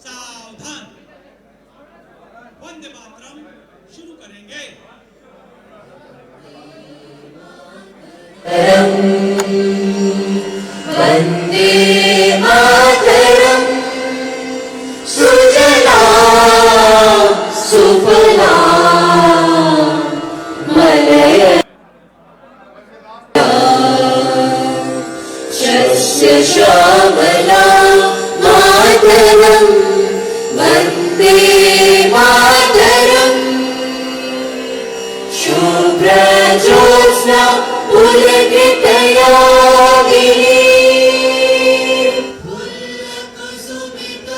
सावधान, वंदे मातरम शुरू करेंगे। वंदे मातरम सुजला सुफला मलयजशीतलाम् शस्य श्यामलाम् मातरम् वंदे मातरम् शुभ्रज्योत्स्ना पुलकितयामिनी फुल्लकुसुमित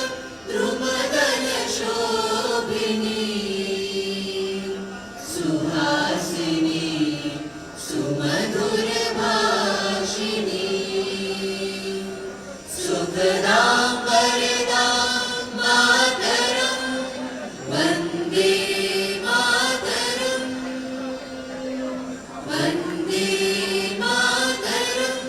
द्रुमदलशोभिनी सुहासिनी सुमधुरभाषिणी सुखदां वरदां मातरं वन्दे मातरं वन्दे मातरम्।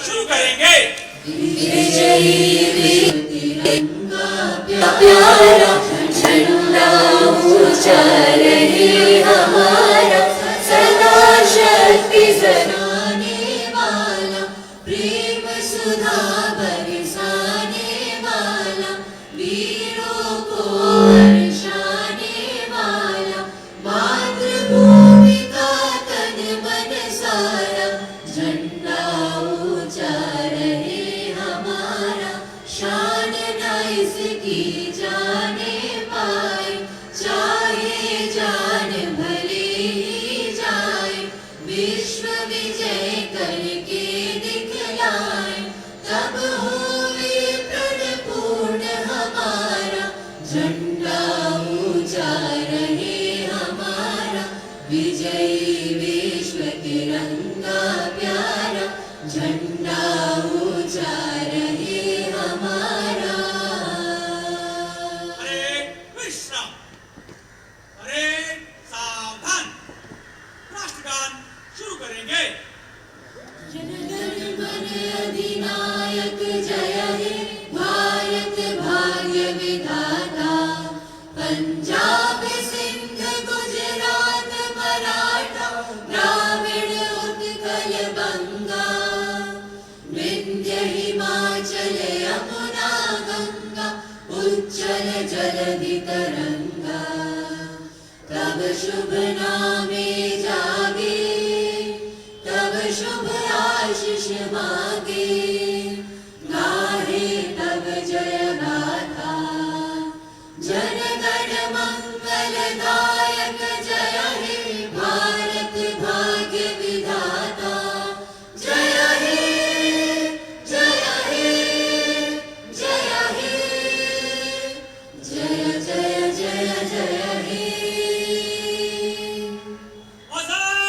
शुरू करेंगे। प्यारा झंडा ऊंचा रहे हमारा, सदा शक्ति जगाने वाला प्रेम सुधा की जाने पाए, चाहे जान भले ही जाए, विश्व विजय करके दिखलाए, तब होवे प्रण पूर्ण हमारा, झंडा ऊंचा रहे हमारा, विजयी विश्व तिरंगा प्यारा, झंडा ऊंचा रहे हमारा। अरे विश्राम, अरे सावधान। राष्ट्रगान शुरू करेंगे। जनगण मन अधिनायक जय हे, भारत भाग्य विधाता, पंजाब सिंध गुजरात मराठा, द्राविड़ उत्कल बंगा, विंध्य हिमाचल यमुना गंगा, उज्जल जलधि तरंगा, तब शुभ नामे जागे, तब शुभ आशीष मागे, गाहे तब जय गाथा, जन गण मंगलदायक जय हे, भारत भाग्य विधाता, जय हे, जय हे, जय हे, जय जय जय जय हे। आजाद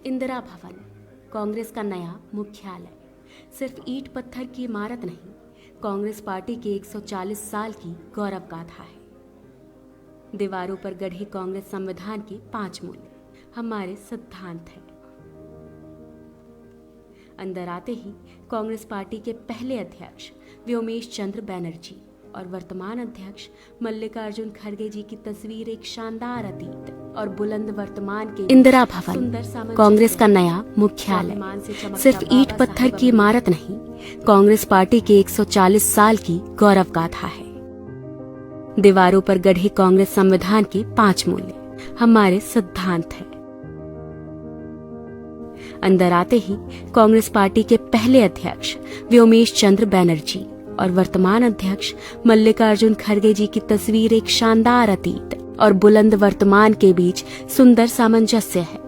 इंदिरा भवन, कांग्रेस का नया मुख्यालय। सिर्फ ईंट पत्थर की इमारत नहीं, कांग्रेस पार्टी की 140 साल की गौरव गाथा है। दीवारों पर गढ़े कांग्रेस संविधान के 5 मूल्य हमारे सिद्धांत हैं। अंदर आते ही कांग्रेस पार्टी के पहले अध्यक्ष व्योमेश चंद्र बैनर्जी और वर्तमान अध्यक्ष मल्लिकार्जुन खड़गे जी की तस्वीर एक शानदार अतीत और बुलंद वर्तमान के इंदिरा भवन, कांग्रेस का नया मुख्यालय। सिर्फ ईंट पत्थर की इमारत नहीं, कांग्रेस पार्टी के 140 साल की गौरव गाथा है। दीवारों पर गढ़े कांग्रेस संविधान के 5 मूल्य हमारे सिद्धांत हैं। अंदर आते ही कांग्रेस पार्टी के पहले अध्यक्ष व्योमेश चंद्र बैनर्जी और वर्तमान अध्यक्ष मल्लिकार्जुन खड़गे जी की तस्वीर एक शानदार अतीत और बुलंद वर्तमान के बीच सुंदर सामंजस्य है।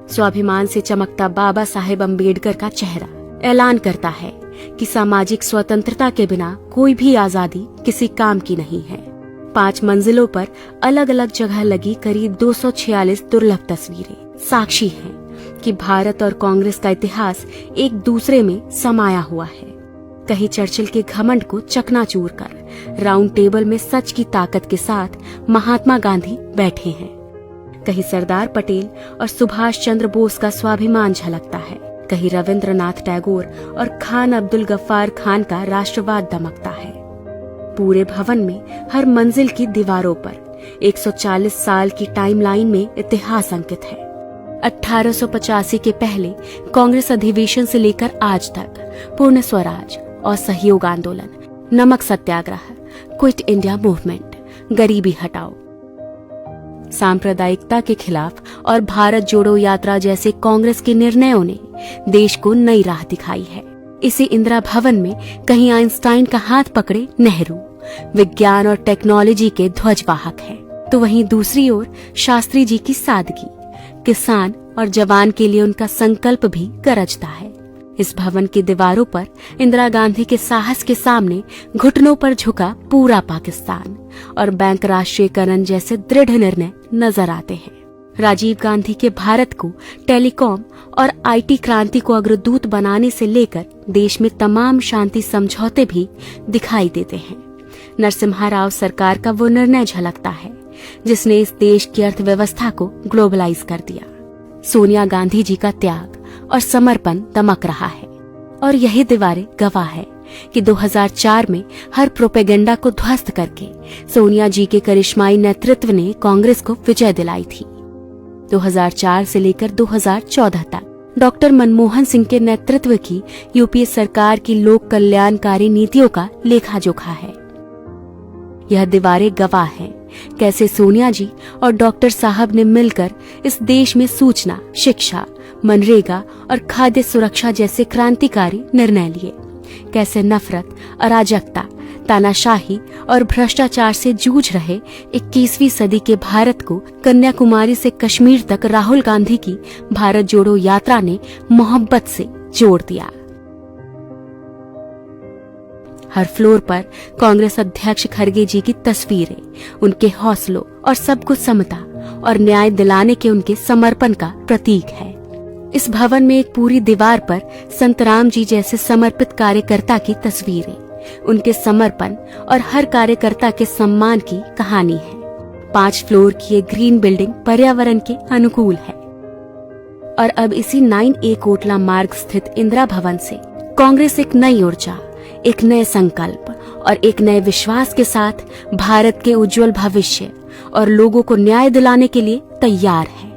स्वाभिमान से चमकता बाबा साहेब अम्बेडकर का चेहरा ऐलान करता है कि सामाजिक स्वतंत्रता के बिना कोई भी आजादी किसी काम की नहीं है। 5 मंजिलों पर अलग अलग जगह लगी करीब 246 दुर्लभ तस्वीरें साक्षी हैं कि भारत और कांग्रेस का इतिहास एक दूसरे में समाया हुआ है। कहीं चर्चिल के घमंड को चकनाचूर कर राउंड टेबल में सच की ताकत के साथ महात्मा गांधी बैठे हैं, कहीं सरदार पटेल और सुभाष चंद्र बोस का स्वाभिमान झलकता है, कहीं रविंद्रनाथ टैगोर और खान अब्दुल गफ्फार खान का राष्ट्रवाद दमकता है। पूरे भवन में हर मंजिल की दीवारों पर 140 साल की टाइमलाइन में इतिहास अंकित है। 1885 के पहले कांग्रेस अधिवेशन से लेकर आज तक पूर्ण स्वराज और सहयोग आंदोलन, नमक सत्याग्रह, क्विट इंडिया मूवमेंट, गरीबी हटाओ, सांप्रदायिकता के खिलाफ और भारत जोड़ो यात्रा जैसे कांग्रेस के निर्णयों ने देश को नई राह दिखाई है। इसी इंदिरा भवन में कहीं आइंस्टाइन का हाथ पकड़े नेहरू विज्ञान और टेक्नोलॉजी के ध्वजवाहक हैं, तो वहीं दूसरी ओर शास्त्री जी की सादगी, किसान और जवान के लिए उनका संकल्प भी गरजता है। इस भवन की दीवारों पर इंदिरा गांधी के साहस के सामने घुटनों पर झुका पूरा पाकिस्तान और बैंक राष्ट्रीयकरण जैसे दृढ़ निर्णय नजर आते हैं। राजीव गांधी के भारत को टेलीकॉम और आईटी क्रांति को अग्रदूत बनाने से लेकर देश में तमाम शांति समझौते भी दिखाई देते हैं। नरसिम्हा राव सरकार का वो निर्णय झलकता है जिसने इस देश की अर्थव्यवस्था को ग्लोबलाइज कर दिया। सोनिया गांधी जी का त्याग और समर्पण दमक रहा है और यही दीवारें गवाह है कि 2004 में हर प्रोपेगेंडा को ध्वस्त करके सोनिया जी के करिश्माई नेतृत्व ने कांग्रेस को विजय दिलाई थी। 2004 से लेकर 2014 तक डॉक्टर मनमोहन सिंह के नेतृत्व की यूपीए सरकार की लोक कल्याणकारी नीतियों का लेखा जोखा है। यह दीवारें गवाह हैं कैसे सोनिया जी और डॉक्टर साहब ने मिलकर इस देश में सूचना, शिक्षा, मनरेगा और खाद्य सुरक्षा जैसे क्रांतिकारी निर्णय लिए। कैसे नफरत, अराजकता, तानाशाही और भ्रष्टाचार से जूझ रहे 21वीं सदी के भारत को कन्याकुमारी से कश्मीर तक राहुल गांधी की भारत जोड़ो यात्रा ने मोहब्बत से जोड़ दिया। हर फ्लोर पर कांग्रेस अध्यक्ष खड़गे जी की तस्वीरें उनके हौसलों और सबको समता और न्याय दिलाने के उनके समर्पण का प्रतीक है। इस भवन में एक पूरी दीवार पर संत राम जी जैसे समर्पित कार्यकर्ता की तस्वीरें, उनके समर्पण और हर कार्यकर्ता के सम्मान की कहानी है। 5 फ्लोर की एक ग्रीन बिल्डिंग पर्यावरण के अनुकूल है और अब इसी 9A कोटला मार्ग स्थित इंदिरा भवन से कांग्रेस एक नई ऊर्जा, एक नए संकल्प और एक नए विश्वास के साथ भारत के उज्जवल भविष्य और लोगों को न्याय दिलाने के लिए तैयार है।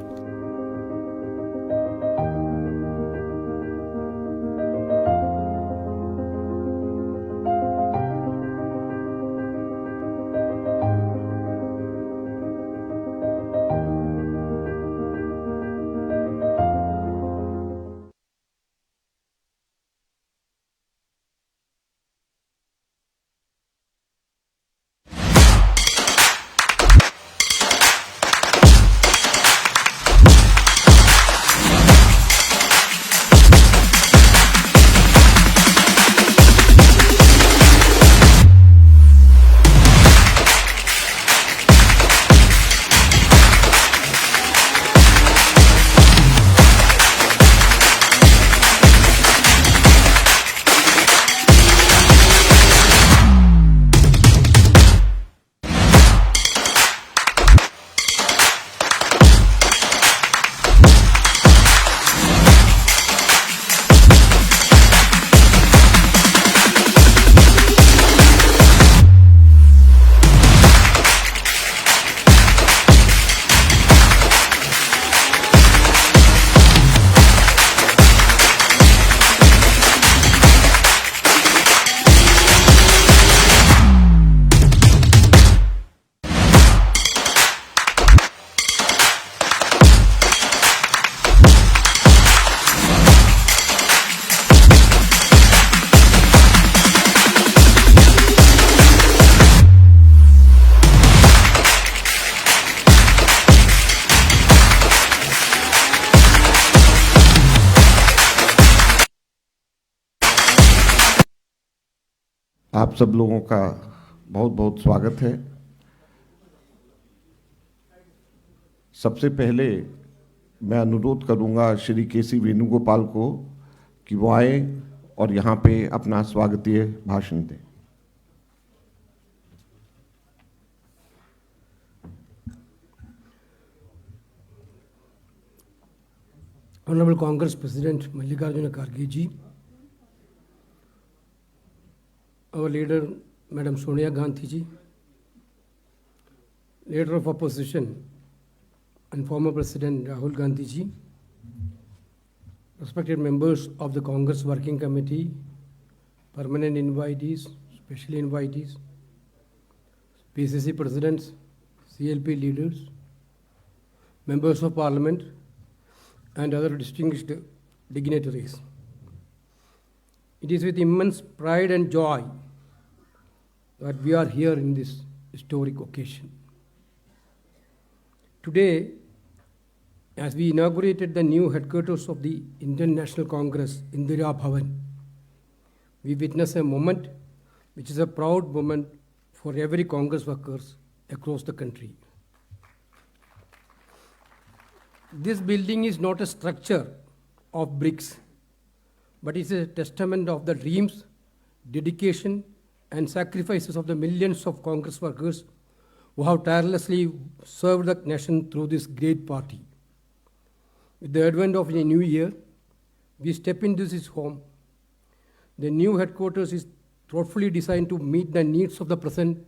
आप सब लोगों का बहुत बहुत स्वागत है। सबसे पहले मैं अनुरोध करूंगा श्री केसी वेणुगोपाल को कि वो आए और यहाँ पे अपना स्वागतीय भाषण दें। Honorable Congress President Mallikarjuna Kharge ji, our leader Madam Sonia Gandhi ji, leader of opposition and former President Rahul Gandhi ji, respected members of the Congress Working Committee, permanent invitees, special invitees, PCC presidents, CLP leaders, members of Parliament, and other distinguished dignitaries. It is with immense pride and joy that we are here in this historic occasion. Today, as we inaugurated the new headquarters of the Indian National Congress, Indira Bhavan, we witness a moment which is a proud moment for every Congress workers across the country. This building is not a structure of bricks, but is a testament of the dreams, dedication, and sacrifices of the millions of Congress workers who have tirelessly served the nation through this great party. With the advent of a new year, we step into this home. The new headquarters is thoughtfully designed to meet the needs of the present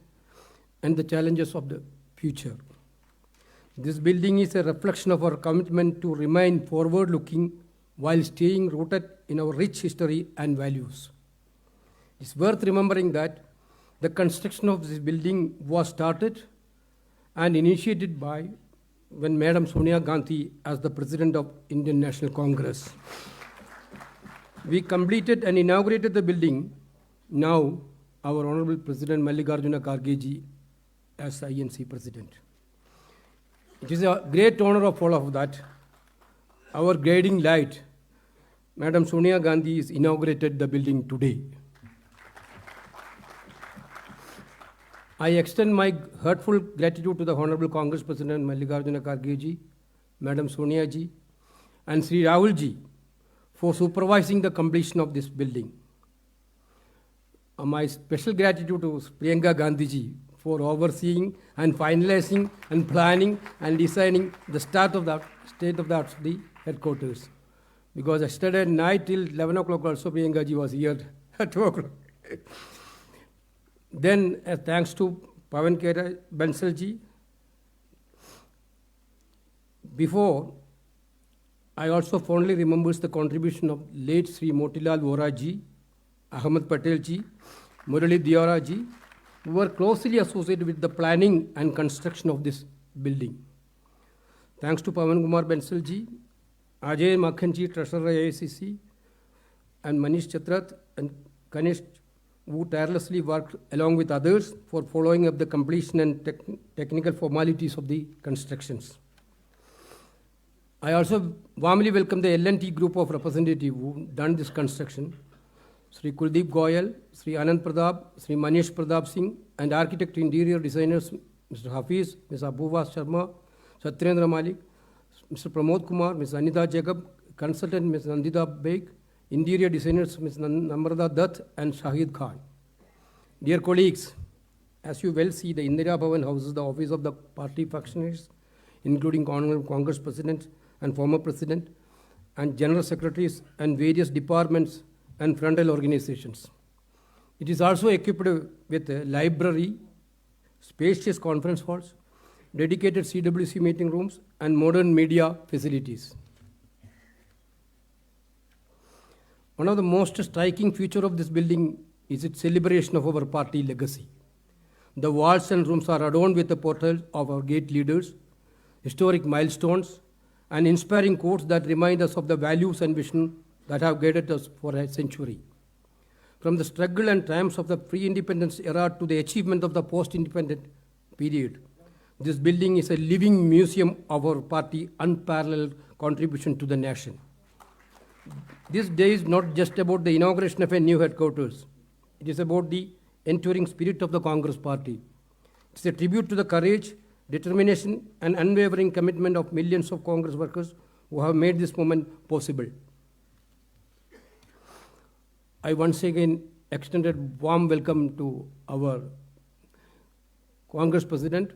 and the challenges of the future. This building is a reflection of our commitment to remain forward-looking while staying rooted in our rich history and values. It's worth remembering that the construction of this building was started and initiated by when Madam Sonia Gandhi as the President of Indian National Congress. We completed and inaugurated the building. Now, our Honorable President Mallikarjuna Kharge ji as INC President. It is a great honor of all of that. Our guiding light, Madam Sonia Gandhi, has inaugurated the building today. I extend my heartful gratitude to the Honorable Congress President Mallikarjuna Kharge ji, Madam Sonia ji, and Sri Rahul ji for supervising the completion of this building. My special gratitude to Priyanka Gandhi ji for overseeing and finalizing and planning and designing the state of the headquarters. Because yesterday night till 11 o'clock also Priyanka ji was here at 2 o'clock. Then thanks to Pawan Kera Bansal ji. Before, I also fondly remembers the contribution of late Sri Motilal Vora ji, Ahmed Patel ji, Murali Diora ji, who were closely associated with the planning and construction of this building. Thanks to Pawan Kumar Bansal ji, Ajay Makhan ji, Treasurer AICC, and Manish Chatrat and Kanish, who tirelessly worked along with others for following up the completion and technical formalities of the constructions. I also warmly welcome the L&T group of representatives who done this construction. Sri Kuldeep Goyal, Sri Anand Pradap, Sri Manish Pradap Singh, and architect interior designers Mr. Hafiz, Ms. Abuva Sharma, Satyendra Malik, Mr. Pramod Kumar, Ms. Anita Jacob, consultant Ms. Nandita Beg, interior designers Ms. Namrata Dutt and Shahid Khan. Dear colleagues, as you well see, the Indira Bhavan houses the office of the party functionaries, including Honorable Congress President and former President, and General Secretaries and various departments and frontal organizations. It is also equipped with a library, spacious conference halls, dedicated CWC meeting rooms, and modern media facilities. One of the most striking features of this building is its celebration of our party legacy. The walls and rooms are adorned with the portraits of our great leaders, historic milestones, and inspiring quotes that remind us of the values and vision that have guided us for a century. From the struggle and triumphs of the pre-independence era to the achievement of the post-independent period, this building is a living museum of our party's unparalleled contribution to the nation. This day is not just about the inauguration of a new headquarters. It is about the enduring spirit of the Congress Party. It's a tribute to the courage, determination, and unwavering commitment of millions of Congress workers who have made this moment possible. I once again extended warm welcome to our Congress President,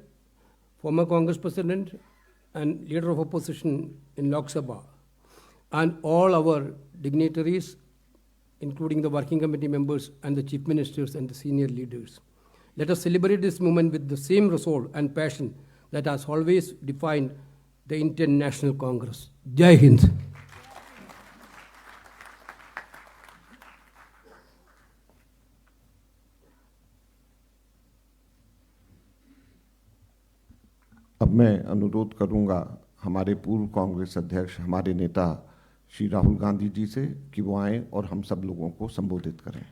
former Congress President, and Leader of Opposition in Lok Sabha, and all our dignitaries, including the working committee members and the chief ministers and the senior leaders. Let us celebrate this moment with the same resolve and passion that has always defined the Indian National Congress. Jai Hind. अब मैं अनुरोध करूंगा हमारे पूर्व कांग्रेस अध्यक्ष, हमारे नेता श्री राहुल गांधी जी से कि वो आएं और हम सब लोगों को संबोधित करें।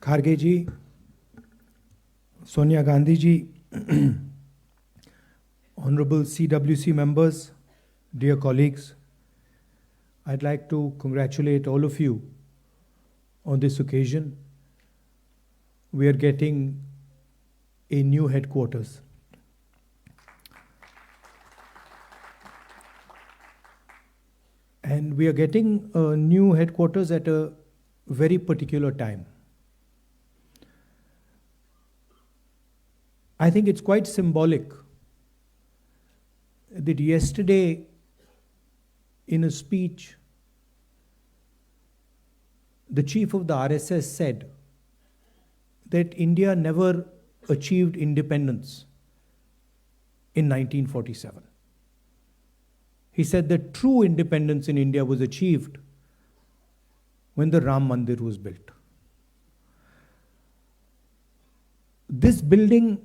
Kharge ji, Sonia Gandhi ji, Honorable CWC members, dear colleagues, I'd like to congratulate all of you on this occasion. We are getting a new headquarters. And we are getting a new headquarters at a very particular time. I think it's quite symbolic that yesterday, in a speech, the chief of the RSS said that India never achieved independence in 1947. He said that true independence in India was achieved when the Ram Mandir was built. This building,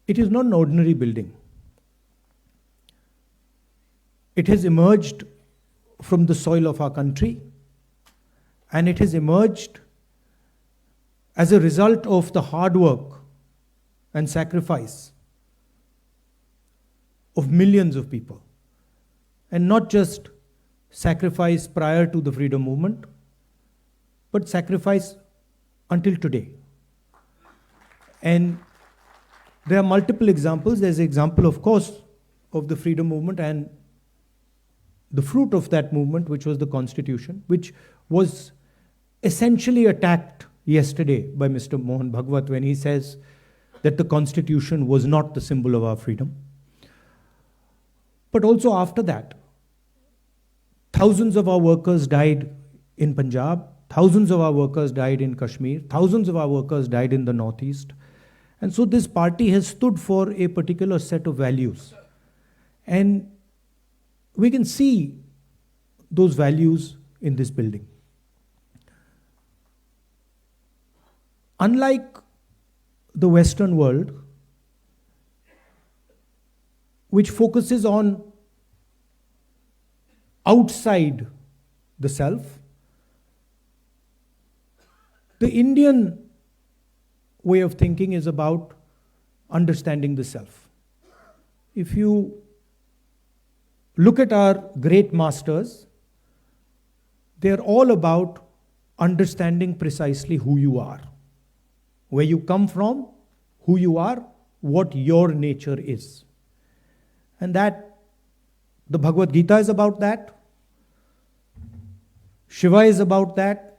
it is not an ordinary building. It has emerged from the soil of our country, and it has emerged as a result of the hard work and sacrifice of millions of people, and not just sacrifice prior to the freedom movement, but sacrifice until today. And there are multiple examples. There's an example, of course, of the freedom movement and the fruit of that movement, which was the Constitution, which was essentially attacked yesterday by Mr. Mohan Bhagwat when he says that the Constitution was not the symbol of our freedom. But also after that, thousands of our workers died in Punjab, thousands of our workers died in Kashmir, thousands of our workers died in the Northeast. And so this party has stood for a particular set of values. And we can see those values in this building. Unlike the Western world, which focuses on outside the self, the Indian way of thinking is about understanding the self. If you look at our great masters, they're all about understanding precisely who you are, where you come from, who you are, what your nature is. And that, the Bhagavad Gita is about that, Shiva is about that,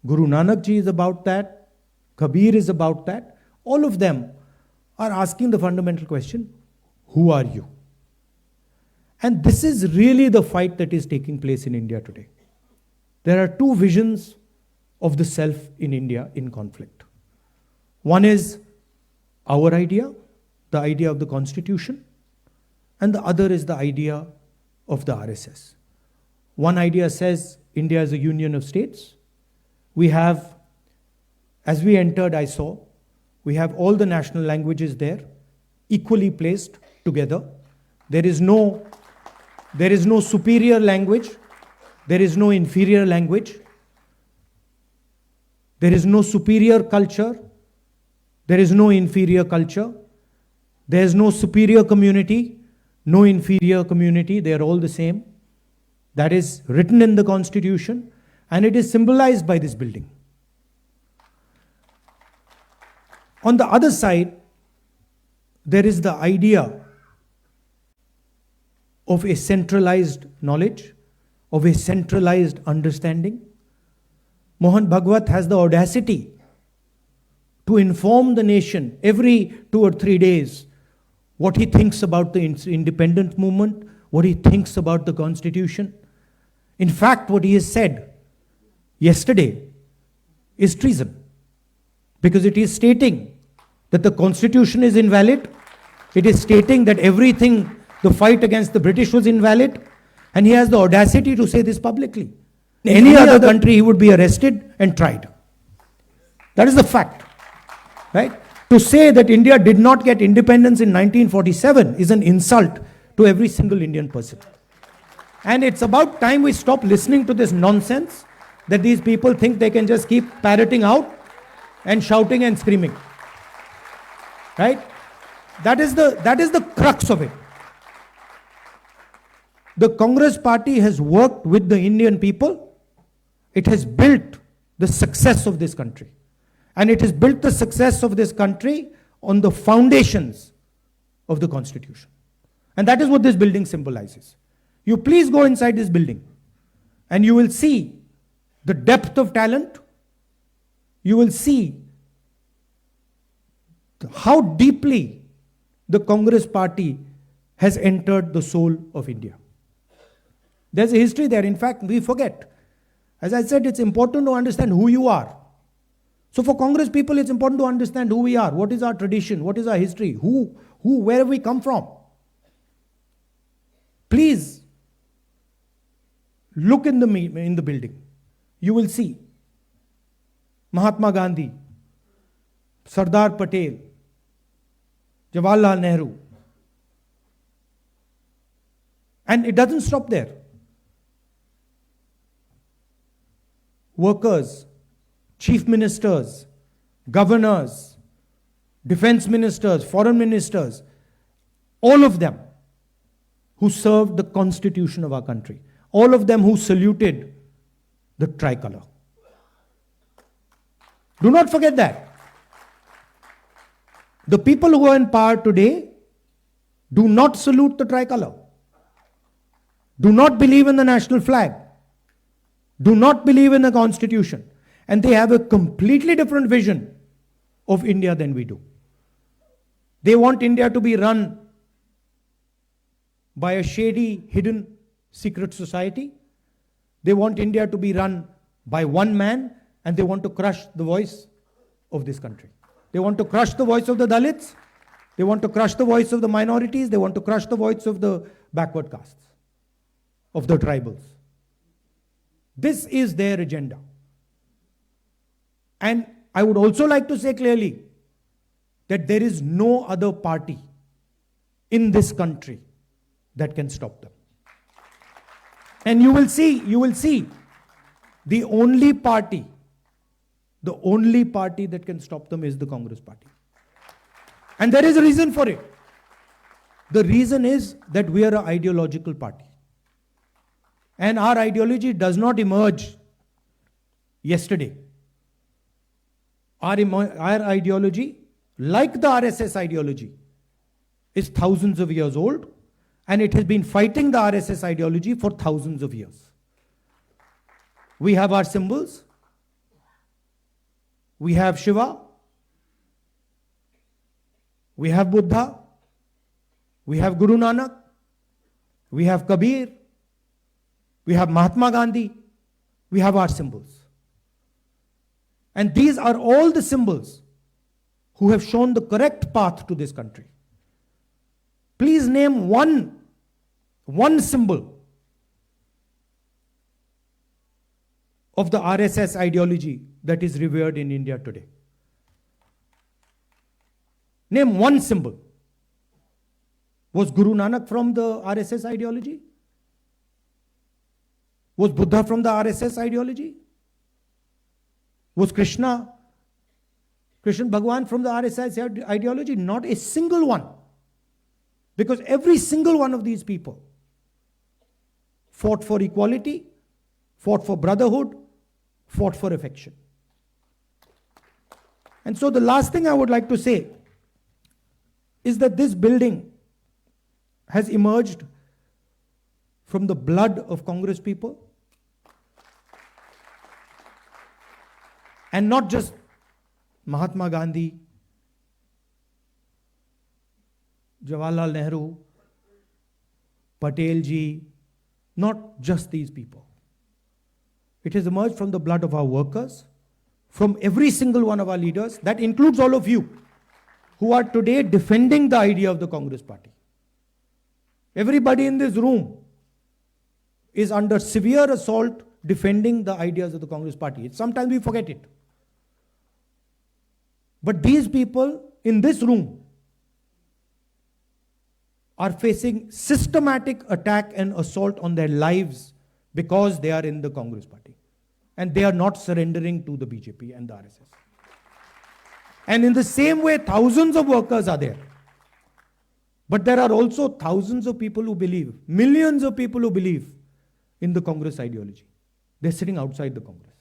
Guru Nanak Ji is about that, Kabir is about that. All of them are asking the fundamental question, who are you? And this is really the fight that is taking place in India today. There are two visions of the self in India in conflict. One is our idea, the idea of the Constitution, and the other is the idea of the RSS. One idea says India is a union of states. We have, as we entered, I saw, we have all the national languages there, equally placed together. There is no superior language. There is no inferior language. There is no superior culture. There is no inferior culture. There is no superior community, no inferior community. They are all the same. That is written in the Constitution, and it is symbolized by this building. On the other side, there is the idea of a centralized knowledge, of a centralized understanding. Mohan Bhagwat has the audacity to inform the nation every 2 or 3 days what he thinks about the independence movement, what he thinks about the Constitution. In fact, what he has said yesterday is treason, because it is stating that the Constitution is invalid. It is stating that everything, the fight against the British was invalid, and he has the audacity to say this publicly. In any other country, he would be arrested and tried. That is the fact, right? To say that India did not get independence in 1947 is an insult to every single Indian person. And it's about time we stop listening to this nonsense that these people think they can just keep parroting out and shouting and screaming. Right? That is the crux of it. The Congress party has worked with the Indian people. It has built the success of this country. And it has built the success of this country on the foundations of the Constitution. And that is what this building symbolizes. You please go inside this building and you will see the depth of talent. You will see how deeply the Congress party has entered the soul of India. There's a history there. In fact, we forget. As I said, it's important to understand who you are. So for Congress people, it's important to understand who we are. What is our tradition? What is our history? Where have we come from? Please look in the building. You will see Mahatma Gandhi, Sardar Patel, Jawaharlal Nehru. And it doesn't stop there. Workers, chief ministers, governors, defense ministers, foreign ministers, all of them who served the constitution of our country, all of them who saluted the tricolor. Do not forget that. The people who are in power today do not salute the tricolor, do not believe in the national flag, do not believe in the constitution, and they have a completely different vision of India than we do. They want India to be run by a shady, hidden, secret society. They want India to be run by one man, and they want to crush the voice of this country. They want to crush the voice of the Dalits. They want to crush the voice of the minorities. They want to crush the voice of the backward castes, of the tribals. This is their agenda. And I would also like to say clearly that there is no other party in this country that can stop them. And you will see, the only party that can stop them is the Congress party. And there is a reason for it. The reason is that we are an ideological party. And our ideology does not emerge yesterday. Our ideology, like the RSS ideology, is thousands of years old, and it has been fighting the RSS ideology for thousands of years. We have our symbols. We have Shiva. We have Buddha. We have Guru Nanak. We have Kabir. We have Mahatma Gandhi. We have our symbols. And these are all the symbols who have shown the correct path to this country. Please name one symbol of the RSS ideology that is revered in India today. Name one symbol. Was Guru Nanak from the RSS ideology? Was Buddha from the RSS ideology? Was Krishna Krishna Bhagwan from the RSS ideology? Not a single one. Because every single one of these people fought for equality, fought for brotherhood, fought for affection. And so the last thing I would like to say is that this building has emerged from the blood of Congress people. And not just Mahatma Gandhi, Jawaharlal Nehru, Patel ji, not just these people. It has emerged from the blood of our workers, from every single one of our leaders. That includes all of you who are today defending the idea of the Congress Party. Everybody in this room is under severe assault defending the ideas of the Congress Party. Sometimes we forget it. But these people in this room are facing systematic attack and assault on their lives because they are in the Congress Party. And they are not surrendering to the BJP and the RSS. And in the same way, thousands of workers are there. But there are also thousands of people who believe, millions of people who believe in the Congress ideology. They're sitting outside the Congress.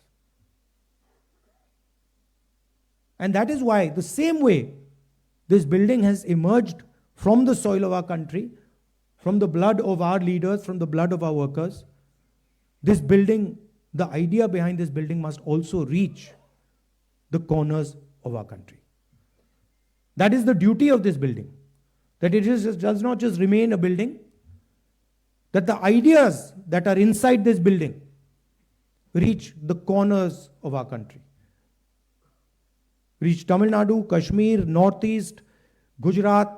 And that is why, the same way this building has emerged from the soil of our country, from the blood of our leaders, from the blood of our workers, this building, the idea behind this building must also reach the corners of our country. That is the duty of this building. That it does not just remain a building, that the ideas that are inside this building reach the corners of our country. Reach Tamil Nadu, Kashmir, Northeast, Gujarat,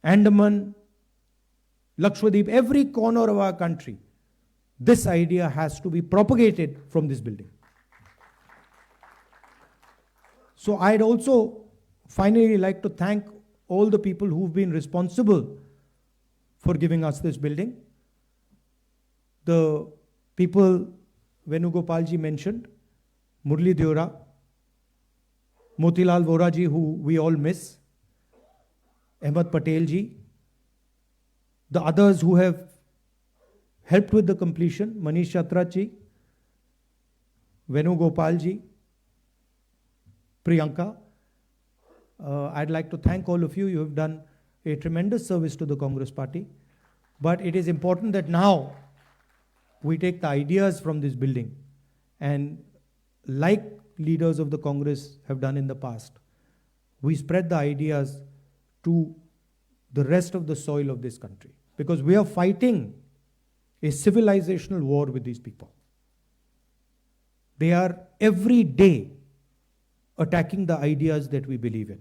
Andaman, Lakshadweep, every corner of our country. This idea has to be propagated from this building. So I'd also finally like to thank all the people who've been responsible for giving us this building. The people Venugopalji mentioned, Murli Deora, Motilal Vora ji, who we all miss, Ahmed Patel ji, the others who have helped with the completion, Manish Chatra ji, Venugopal ji, Priyanka. I'd like to thank all of you. You have done a tremendous service to the Congress Party. But it is important that now we take the ideas from this building and, like leaders of the Congress have done in the past, we spread the ideas to the rest of the soil of this country. Because we are fighting a civilizational war with these people. They are every day attacking the ideas that we believe in.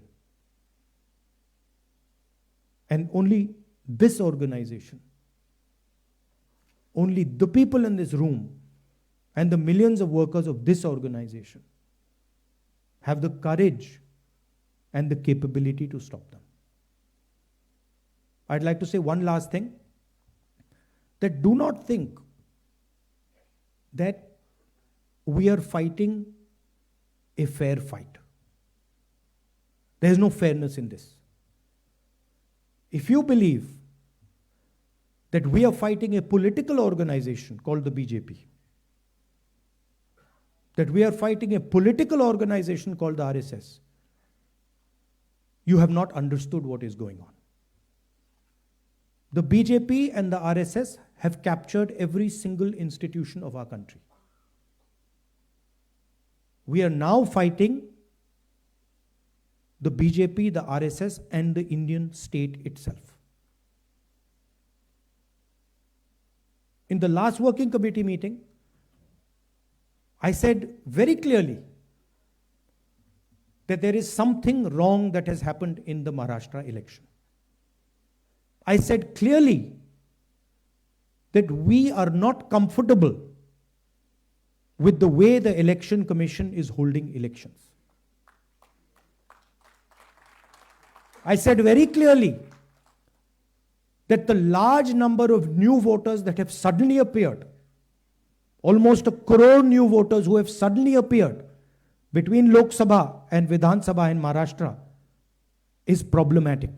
And only this organization, only the people in this room and the millions of workers of this organization have the courage and the capability to stop them. I'd like to say one last thing, that do not think that we are fighting a fair fight. There is no fairness in this. If you believe that we are fighting a political organization called the BJP, that we are fighting a political organization called the RSS, you have not understood what is going on. The BJP and the RSS have captured every single institution of our country. We are now fighting the BJP, the RSS, and the Indian state itself. In the last working committee meeting, I said very clearly that there is something wrong that has happened in the Maharashtra election. I said clearly that we are not comfortable with the way the Election Commission is holding elections. I said very clearly that the large number of new voters that have suddenly appeared, almost 1 crore new voters who have suddenly appeared, between Lok Sabha and Vidhan Sabha in Maharashtra is problematic.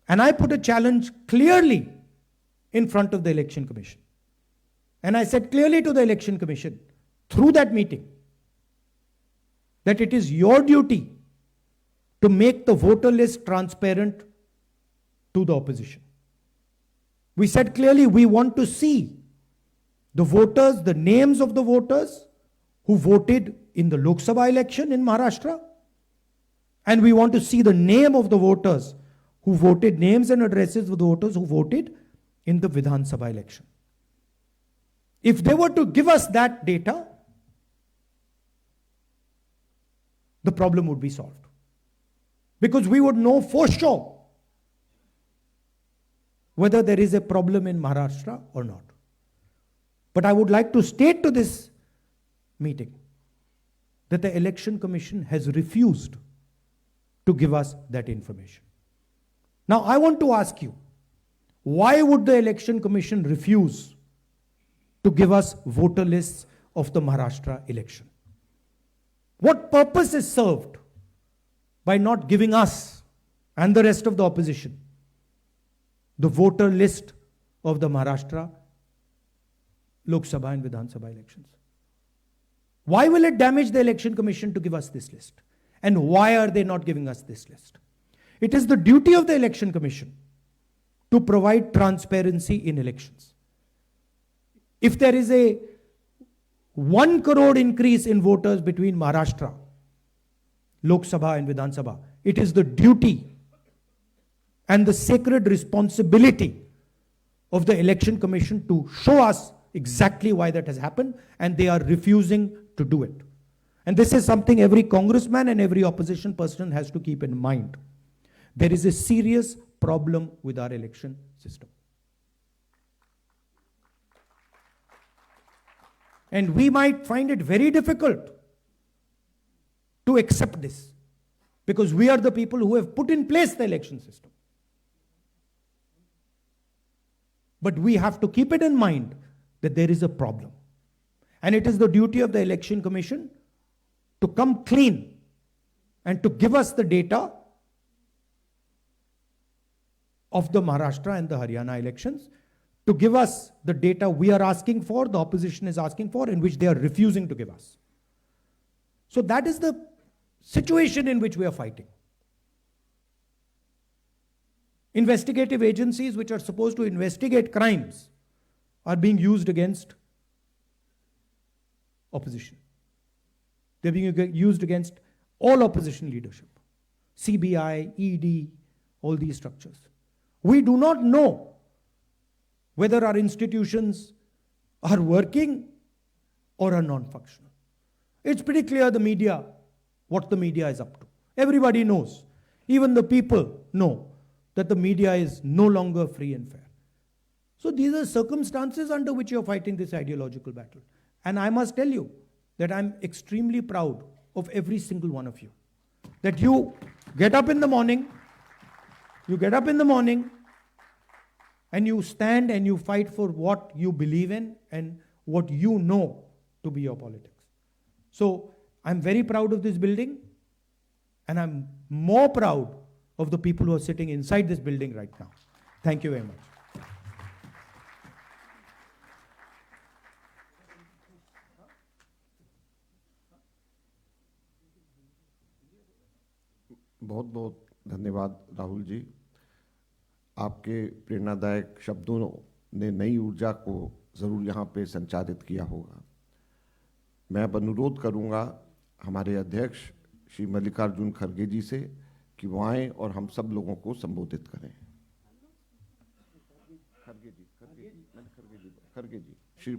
And I put a challenge clearly in front of the Election Commission. And I said clearly to the Election Commission through that meeting that it is your duty to make the voter list transparent to the opposition. We said clearly we want to see the voters, the names of the voters who voted in the Lok Sabha election in Maharashtra, and we want to see the name of the voters who voted, names and addresses of the voters who voted in the Vidhan Sabha election. If they were to give us that data, the problem would be solved. Because we would know for sure whether there is a problem in Maharashtra or not. But I would like to state to this meeting that the Election Commission has refused to give us that information. Now, I want to ask you, why would the Election Commission refuse to give us voter lists of the Maharashtra election? What purpose is served by not giving us and the rest of the opposition the voter list of the Maharashtra Lok Sabha and Vidhan Sabha elections? Why will it damage the Election Commission to give us this list? And why are they not giving us this list? It is the duty of the Election Commission to provide transparency in elections. If there is a 1 crore increase in voters between Maharashtra, Lok Sabha and Vidhan Sabha, it is the duty and the sacred responsibility of the Election Commission to show us exactly why that has happened, and they are refusing to do it. And this is something every congressman and every opposition person has to keep in mind. There is a serious problem with our election system. And we might find it very difficult to accept this, because we are the people who have put in place the election system. But we have to keep it in mind that there is a problem. And it is the duty of the Election Commission to come clean and to give us the data of the Maharashtra and the Haryana elections, to give us the data we are asking for, the opposition is asking for, in which they are refusing to give us. So that is the situation in which we are fighting. Investigative agencies which are supposed to investigate crimes are being used against opposition. They're being used against all opposition leadership. CBI, ED, all these structures. We do not know whether our institutions are working or are non-functional. It's pretty clear the media, what the media is up to. Everybody knows. Even the people know that the media is no longer free and fair. So these are circumstances under which you're fighting this ideological battle. And I must tell you that I'm extremely proud of every single one of you. That you get up in the morning, and you stand and you fight for what you believe in and what you know to be your politics. So I'm very proud of this building, and I'm more proud of the people who are sitting inside this building right now. Thank you very much. बहुत बहुत धन्यवाद राहुल जी। आपके प्रेरणादायक शब्दों ने नई ऊर्जा को ज़रूर यहाँ पे संचारित किया होगा। मैं अब अनुरोध करूँगा हमारे अध्यक्ष श्री मल्लिकार्जुन खड़गे जी से कि वो आएँ और हम सब लोगों को संबोधित करें। खड़गे जी श्री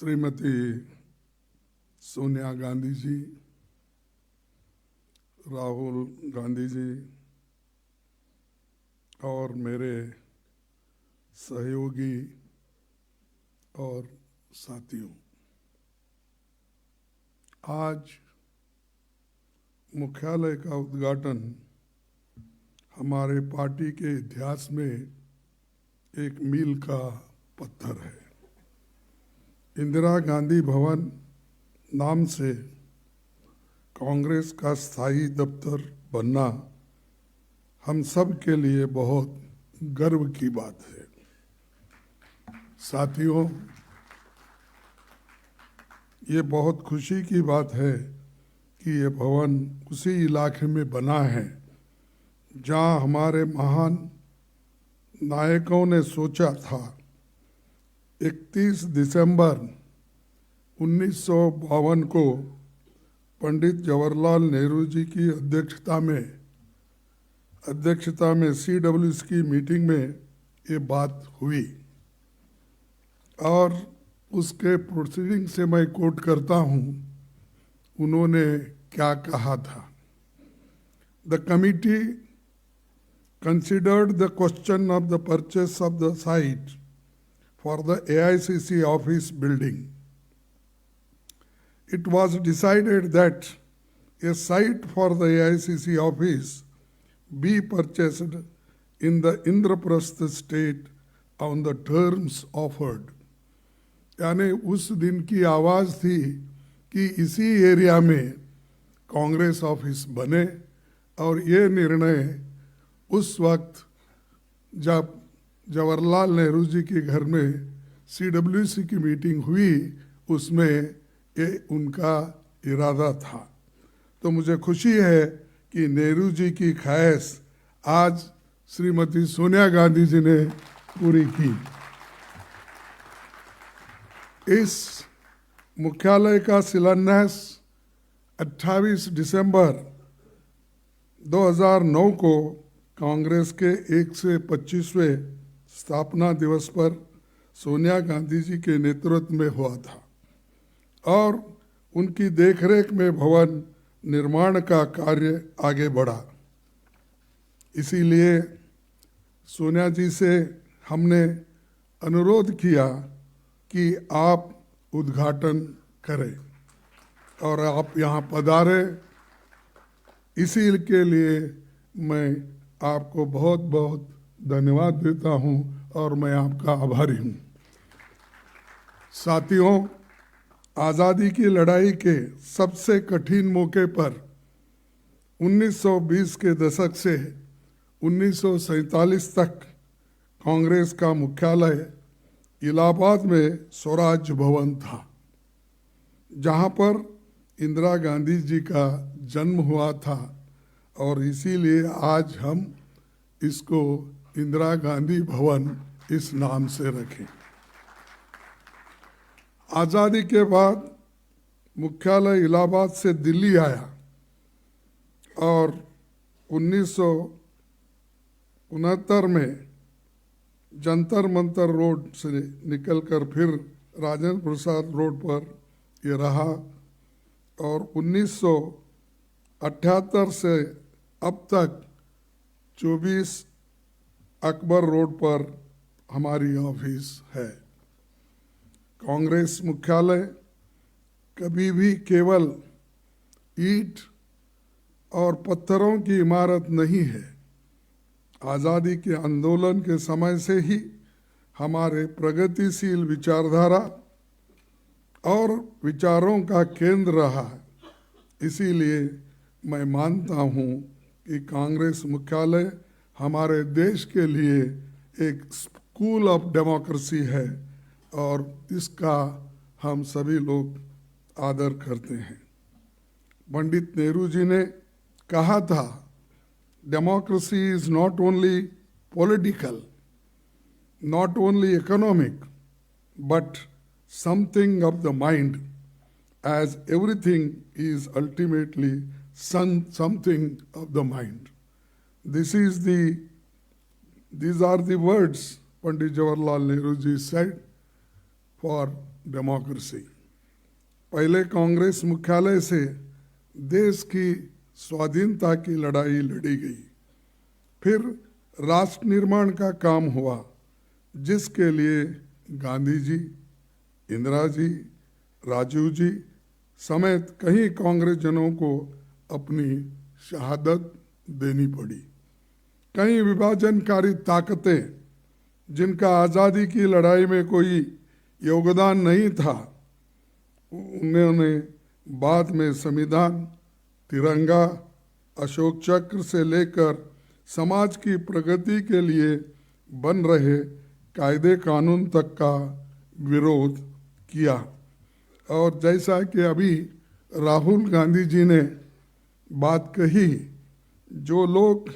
श्रीमती सोनिया गांधी जी, राहुल गांधी जी और मेरे सहयोगी और साथियों, आज मुख्यालय का उद्घाटन हमारे पार्टी के इतिहास में एक मील का पत्थर है। इंदिरा गांधी भवन नाम से कांग्रेस का स्थायी दफ्तर बनना हम सब के लिए बहुत गर्व की बात है। साथियों, ये बहुत खुशी की बात है कि ये भवन उसी इलाके में बना है जहां हमारे महान नायकों ने सोचा था 31 दिसंबर 1952 को पंडित जवाहरलाल नेहरू जी की अध्यक्षता में CWC की मीटिंग में ये बात हुई और उसके प्रोसीडिंग से मैं कोट करता हूँ। उन्होंने क्या कहा था? The committee considered the question of the purchase of the site for the AICC office building. It was decided that a site for the AICC office be purchased in the Indraprastha state on the terms offered. यानी उस दिन की आवाज़ थी कि इसी area में Congress office बने और ये निर्णय उस वक्त जब जवाहरलाल नेहरू जी के घर में CWC की मीटिंग हुई, उसमें ये उनका इरादा था। तो मुझे खुशी है कि नेहरू जी की ख्वाहिश आज श्रीमती सोनिया गांधी जी ने पूरी की। इस मुख्यालय का शिलान्यास 28 दिसंबर 2009 को कांग्रेस के 125वें स्थापना दिवस पर सोनिया गांधी जी के नेतृत्व में हुआ था और उनकी देखरेख में भवन निर्माण का कार्य आगे बढ़ा। इसीलिए सोनिया जी से हमने अनुरोध किया कि आप उद्घाटन करें और आप यहाँ पधारे। इसी के लिए मैं आपको बहुत बहुत धन्यवाद देता हूँ और मैं आपका आभारी हूँ। साथियों, आज़ादी की लड़ाई के सबसे कठिन मौके पर 1920 के दशक से 1947 तक कांग्रेस का मुख्यालय इलाहाबाद में स्वराज भवन था, जहां पर इंदिरा गांधी जी का जन्म हुआ था और इसीलिए आज हम इसको इंदिरा गांधी भवन इस नाम से रखें। आज़ादी के बाद मुख्यालय इलाहाबाद से दिल्ली आया और 1969 में जंतर मंतर रोड से निकलकर फिर राजेंद्र प्रसाद रोड पर ये रहा और 1978 से अब तक 24 अकबर रोड पर हमारी ऑफिस है। कांग्रेस मुख्यालय कभी भी केवल ईंट और पत्थरों की इमारत नहीं है। आज़ादी के आंदोलन के समय से ही हमारे प्रगतिशील विचारधारा और विचारों का केंद्र रहा है। इसीलिए मैं मानता हूँ कि कांग्रेस मुख्यालय हमारे देश के लिए एक स्कूल ऑफ डेमोक्रेसी है और इसका हम सभी लोग आदर करते हैं। पंडित नेहरू जी ने कहा था, democracy is not only political, not only economic, but something of the mind, as everything is ultimately something of the mind. These are the words Pandit Jawaharlal Nehru ji said for democracy. पहले कांग्रेस मुख्यालय से देश की स्वाधीनता की लड़ाई लड़ी गई, फिर राष्ट्र निर्माण का काम हुआ, जिसके लिए गांधी जी, इंदिरा जी, राजीव जी समेत कई कांग्रेस जनों को अपनी शहादत देनी पड़ी। कई विभाजनकारी ताकतें जिनका आज़ादी की लड़ाई में कोई योगदान नहीं था, उन्होंने बाद में संविधान, तिरंगा, अशोक चक्र से लेकर समाज की प्रगति के लिए बन रहे कायदे कानून तक का विरोध किया। और जैसा कि अभी राहुल गांधी जी ने बात कही, जो लोग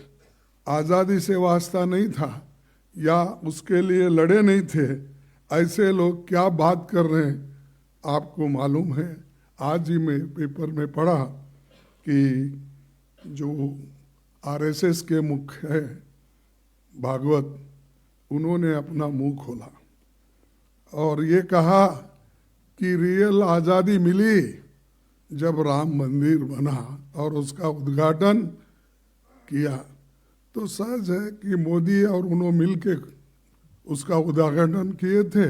आज़ादी से वास्ता नहीं था या उसके लिए लड़े नहीं थे, ऐसे लोग क्या बात कर रहे हैं आपको मालूम है। आज ही मैं पेपर में पढ़ा कि जो आरएसएस के मुख्य है भागवत, उन्होंने अपना मुंह खोला और ये कहा कि रियल आज़ादी मिली जब राम मंदिर बना और उसका उद्घाटन किया। तो सहज है कि मोदी और उन्होंने मिल के उसका उद्घाटन किए थे,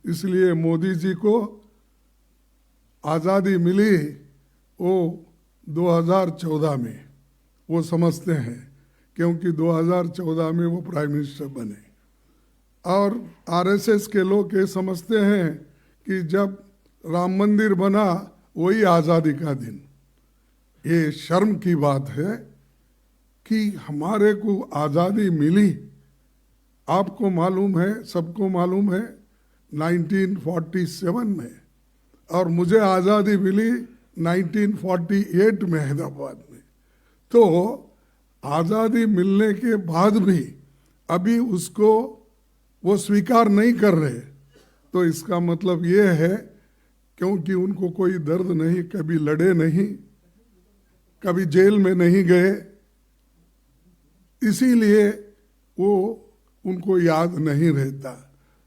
इसलिए मोदी जी को आज़ादी मिली वो 2014 में, वो समझते हैं, क्योंकि 2014 में वो प्राइम मिनिस्टर बने। और आरएसएस के लोग ये समझते हैं कि जब राम मंदिर बना वही आज़ादी का दिन। ये शर्म की बात है कि हमारे को आज़ादी मिली, आपको मालूम है, सबको मालूम है, 1947 में, और मुझे आज़ादी मिली 1948 में हैदराबाद में। तो आज़ादी मिलने के बाद भी अभी उसको वो स्वीकार नहीं कर रहे, तो इसका मतलब ये है क्योंकि उनको कोई दर्द नहीं, कभी लड़े नहीं, कभी जेल में नहीं गए, इसीलिए वो उनको याद नहीं रहता।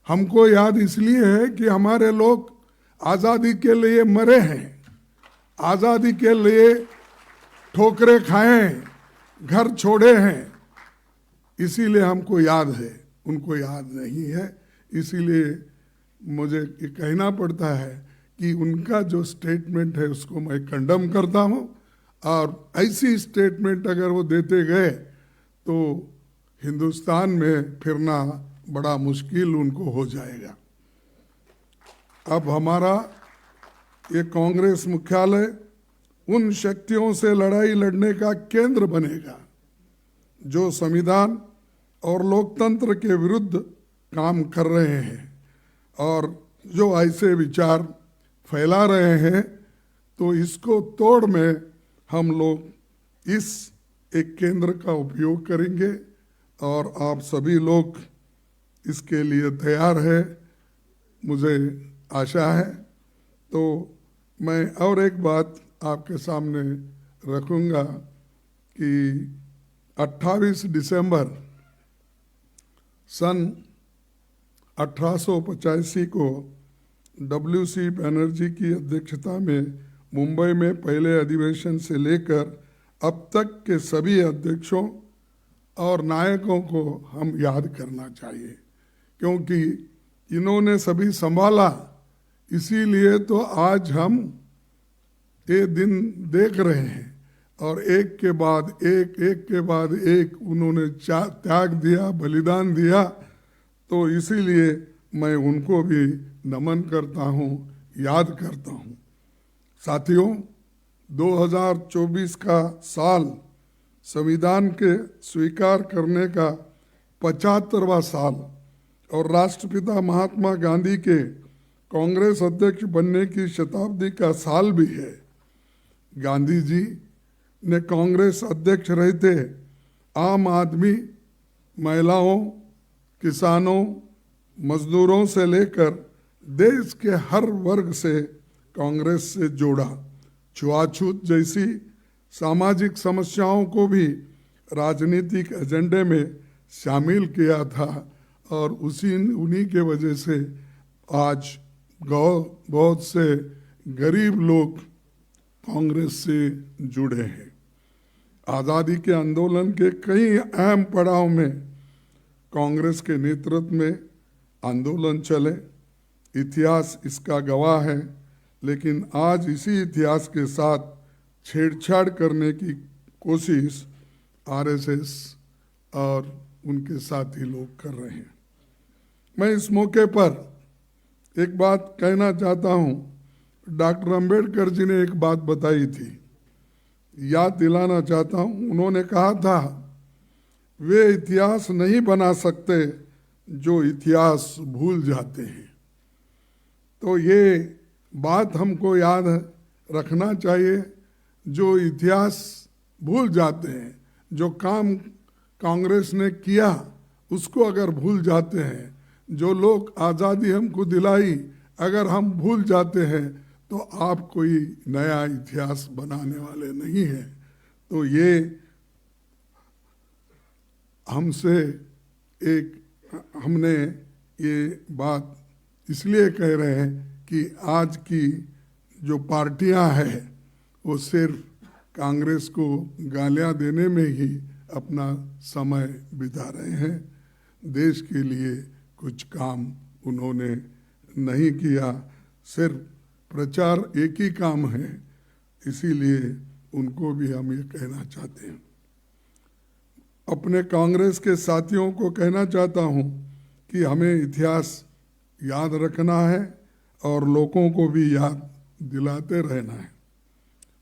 हमको याद इसलिए है कि हमारे लोग आज़ादी के लिए मरे हैं, आज़ादी के लिए ठोकरें खाए हैं, घर छोड़े हैं, इसीलिए हमको याद है, उनको याद नहीं है। इसीलिए मुझे ये कहना पड़ता है कि उनका जो स्टेटमेंट है उसको मैं कंडम करता हूँ, और ऐसी स्टेटमेंट अगर वो देते गए तो हिंदुस्तान में फिरना बड़ा मुश्किल उनको हो जाएगा। अब हमारा ये कांग्रेस मुख्यालय उन शक्तियों से लड़ाई लड़ने का केंद्र बनेगा जो संविधान और लोकतंत्र के विरुद्ध काम कर रहे हैं और जो ऐसे विचार फैला रहे हैं। तो इसको तोड़ में हम लोग इस एक केंद्र का उपयोग करेंगे और आप सभी लोग इसके लिए तैयार है, मुझे आशा है। तो मैं और एक बात आपके सामने रखूंगा कि 28 दिसंबर सन 1885 को WC बनर्जी की अध्यक्षता में मुंबई में पहले अधिवेशन से लेकर अब तक के सभी अध्यक्षों और नायकों को हम याद करना चाहिए, क्योंकि इन्होंने सभी संभाला। इसीलिए तो आज हम ये दिन देख रहे हैं और एक के बाद एक उन्होंने त्याग दिया, बलिदान दिया। तो इसीलिए मैं उनको भी नमन करता हूँ, याद करता हूँ। साथियों, 2024 का साल संविधान के स्वीकार करने का 75वां साल और राष्ट्रपिता महात्मा गांधी के कांग्रेस अध्यक्ष बनने की शताब्दी का साल भी है। गांधी जी ने कांग्रेस अध्यक्ष रहते आम आदमी, महिलाओं, किसानों, मजदूरों से लेकर देश के हर वर्ग से कांग्रेस से जोड़ा। छुआछूत जैसी सामाजिक समस्याओं को भी राजनीतिक एजेंडे में शामिल किया था और उन्हीं के वजह से आज बहुत से गरीब लोग कांग्रेस से जुड़े हैं। आज़ादी के आंदोलन के कई अहम पड़ाव में कांग्रेस के नेतृत्व में आंदोलन चले, इतिहास इसका गवाह है। लेकिन आज इसी इतिहास के साथ छेड़छाड़ करने की कोशिश आरएसएस और उनके साथी लोग कर रहे हैं। मैं इस मौके पर एक बात कहना चाहता हूँ। डॉक्टर अंबेडकर जी ने एक बात बताई थी, याद दिलाना चाहता हूँ। उन्होंने कहा था, वे इतिहास नहीं बना सकते जो इतिहास भूल जाते हैं। तो ये बात हमको याद रखना चाहिए। जो इतिहास भूल जाते हैं, जो काम कांग्रेस ने किया उसको अगर भूल जाते हैं, जो लोग आज़ादी हमको दिलाई अगर हम भूल जाते हैं, तो आप कोई नया इतिहास बनाने वाले नहीं हैं। तो ये हमने ये बात इसलिए कह रहे हैं कि आज की जो पार्टियां हैं वो सिर्फ कांग्रेस को गालियां देने में ही अपना समय बिता रहे हैं। देश के लिए कुछ काम उन्होंने नहीं किया, सिर्फ प्रचार एक ही काम है। इसीलिए उनको भी हम ये कहना चाहते हैं। अपने कांग्रेस के साथियों को कहना चाहता हूँ कि हमें इतिहास याद रखना है और लोगों को भी याद दिलाते रहना है।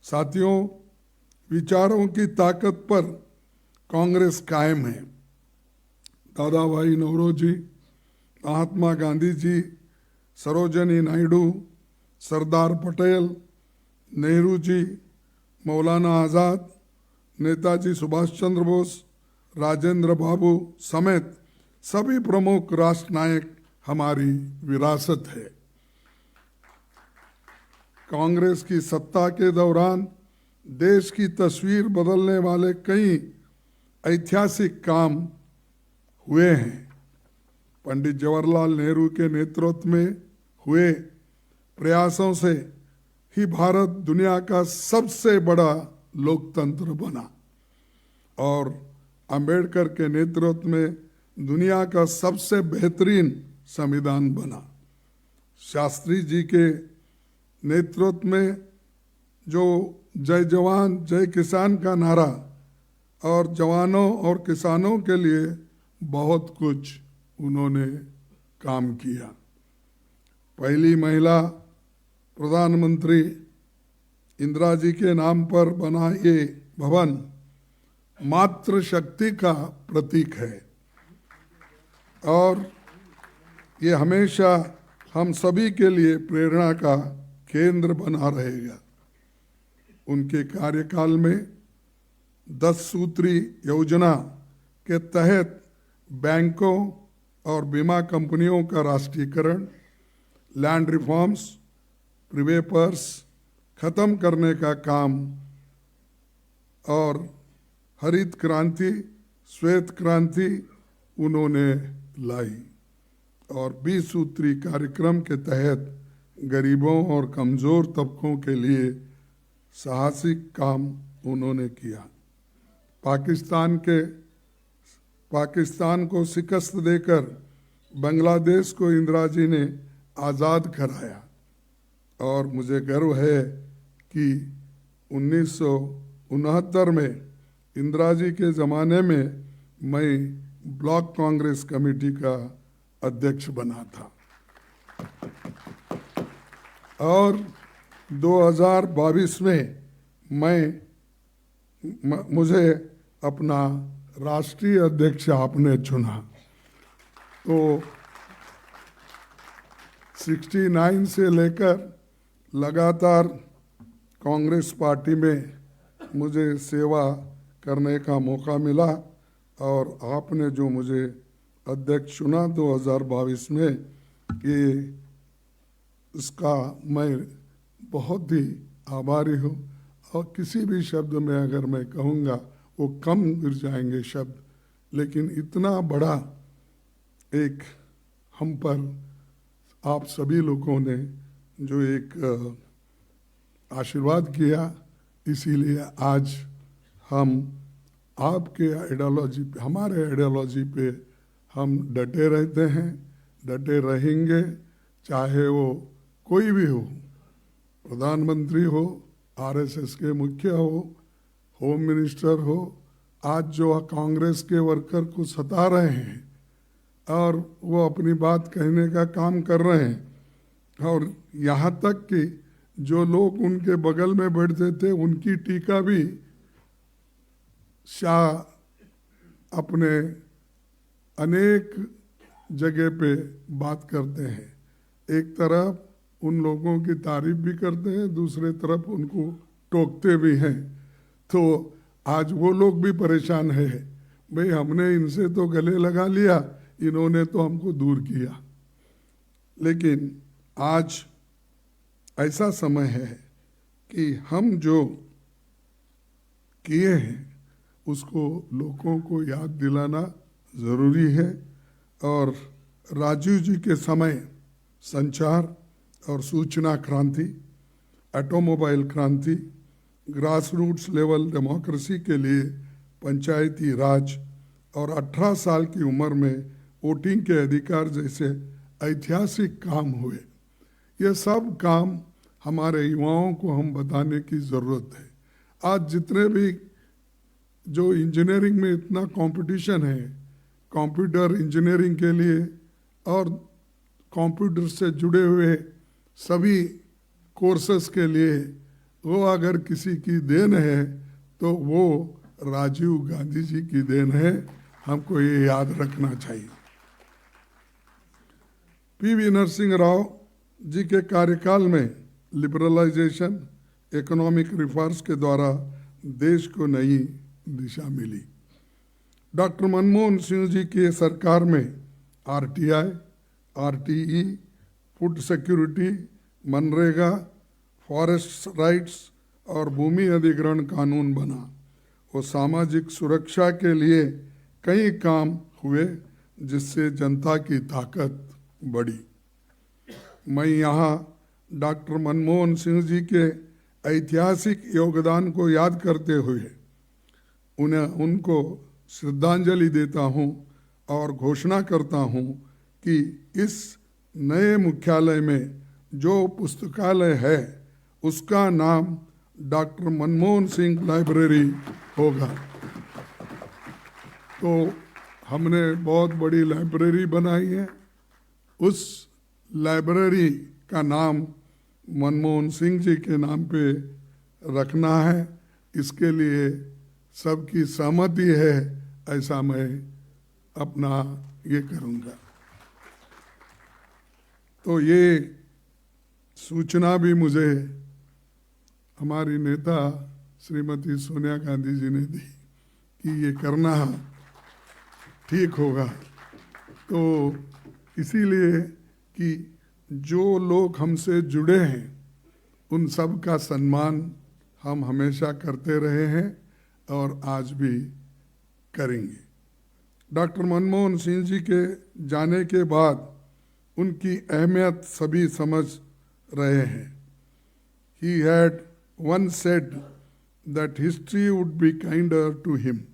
साथियों, विचारों की ताकत पर कांग्रेस कायम है। दादा भाई नौरोजी, महात्मा गांधी जी, सरोजिनी नायडू, सरदार पटेल, नेहरू जी, मौलाना आज़ाद, नेताजी सुभाष चंद्र बोस, राजेंद्र बाबू समेत सभी प्रमुख राष्ट्र नायक हमारी विरासत है। कांग्रेस की सत्ता के दौरान देश की तस्वीर बदलने वाले कई ऐतिहासिक काम हुए हैं। पंडित जवाहरलाल नेहरू के नेतृत्व में हुए प्रयासों से ही भारत दुनिया का सबसे बड़ा लोकतंत्र बना और अंबेडकर के नेतृत्व में दुनिया का सबसे बेहतरीन संविधान बना। शास्त्री जी के नेतृत्व में जो जय जवान जय किसान का नारा और जवानों और किसानों के लिए बहुत कुछ उन्होंने काम किया। पहली महिला प्रधानमंत्री इंदिरा जी के नाम पर बना ये भवन मातृ शक्ति का प्रतीक है और ये हमेशा हम सभी के लिए प्रेरणा का केंद्र बना रहेगा। उनके कार्यकाल में 10 सूत्री योजना के तहत बैंकों और बीमा कंपनियों का राष्ट्रीयकरण, लैंड रिफॉर्म्स, प्रीवेपर्स खत्म करने का काम और हरित क्रांति, श्वेत क्रांति उन्होंने लाई और 20 सूत्री कार्यक्रम के तहत गरीबों और कमज़ोर तबकों के लिए साहसिक काम उन्होंने किया। पाकिस्तान को शिकस्त देकर बांग्लादेश को इंदिरा जी ने आज़ाद कराया और मुझे गर्व है कि 1969 में इंदिरा जी के ज़माने में मैं ब्लॉक कांग्रेस कमेटी का अध्यक्ष बना था और 2022 में मुझे अपना राष्ट्रीय अध्यक्ष आपने चुना। तो 69 से लेकर लगातार कांग्रेस पार्टी में मुझे सेवा करने का मौका मिला और आपने जो मुझे अध्यक्ष चुना 2022 में, कि इसका मैं बहुत ही आभारी हूँ और किसी भी शब्द में अगर मैं कहूँगा वो कम गिर जाएंगे शब्द, लेकिन इतना बड़ा एक हम पर आप सभी लोगों ने जो एक आशीर्वाद किया, इसीलिए आज हम आपके आइडियोलॉजी पे, हमारे आइडियोलॉजी पे हम डटे रहते हैं, डटे रहेंगे, चाहे वो कोई भी हो, प्रधानमंत्री हो, आरएसएस के मुखिया हो, होम मिनिस्टर हो। आज जो कांग्रेस के वर्कर को सता रहे हैं और वो अपनी बात कहने का काम कर रहे हैं, और यहाँ तक कि जो लोग उनके बगल में बैठते थे उनकी टीका भी शाह अपने अनेक जगह पे बात करते हैं। एक तरफ उन लोगों की तारीफ भी करते हैं, दूसरे तरफ उनको टोकते भी हैं। तो आज वो लोग भी परेशान है, भाई हमने इनसे तो गले लगा लिया, इन्होंने तो हमको दूर किया। लेकिन आज ऐसा समय है कि हम जो किए हैं उसको लोगों को याद दिलाना ज़रूरी है। और राजीव जी के समय संचार और सूचना क्रांति, ऑटोमोबाइल क्रांति, ग्रास रूट्स लेवल डेमोक्रेसी के लिए पंचायती राज और 18 साल की उम्र में वोटिंग के अधिकार जैसे ऐतिहासिक काम हुए। ये सब काम हमारे युवाओं को हम बताने की ज़रूरत है। आज जितने भी जो इंजीनियरिंग में इतना कंपटीशन है, कंप्यूटर इंजीनियरिंग के लिए और कंप्यूटर से जुड़े हुए सभी कोर्सेस के लिए, वो अगर किसी की देन है तो वो राजीव गांधी जी की देन है। हमको ये याद रखना चाहिए। पीवी नरसिंह राव जी के कार्यकाल में लिबरलाइजेशन, इकोनॉमिक रिफॉर्म्स के द्वारा देश को नई दिशा मिली। डॉक्टर मनमोहन सिंह जी की सरकार में RTI, RTE, food security, MNREGA, forest rights और भूमि अधिग्रहण कानून बना। वो सामाजिक सुरक्षा के लिए कई काम हुए जिससे जनता की ताकत बढ़ी। मैं यहाँ डॉक्टर मनमोहन सिंह जी के ऐतिहासिक योगदान को याद करते हुए उनको श्रद्धांजलि देता हूँ और घोषणा करता हूँ कि इस नए मुख्यालय में जो पुस्तकालय है उसका नाम डॉक्टर मनमोहन सिंह लाइब्रेरी होगा। तो हमने बहुत बड़ी लाइब्रेरी बनाई है, उस लाइब्रेरी का नाम मनमोहन सिंह जी के नाम पे रखना है। इसके लिए सबकी सहमति है, ऐसा मैं अपना ये करूँगा। तो ये सूचना भी मुझे हमारी नेता श्रीमती सोनिया गांधी जी ने दी कि ये करना ठीक होगा। तो इसीलिए कि जो लोग हमसे जुड़े हैं उन सब का सम्मान हम हमेशा करते रहे हैं और आज भी करेंगे। डॉक्टर मनमोहन सिंह जी के जाने के बाद उनकी अहमियत सभी समझ रहे हैं। He had once said that history would be kinder to him.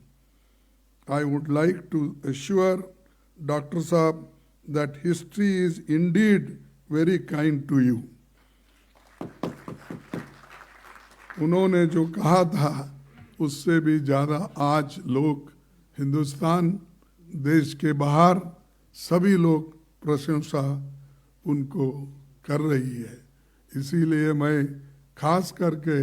I would like to assure Dr. Saab that history is indeed very kind to you. उन्होंने जो कहा था उससे भी ज़्यादा आज लोग हिंदुस्तान, देश के बाहर सभी लोग प्रशंसा उनको कर रही है। इसीलिए मैं खास करके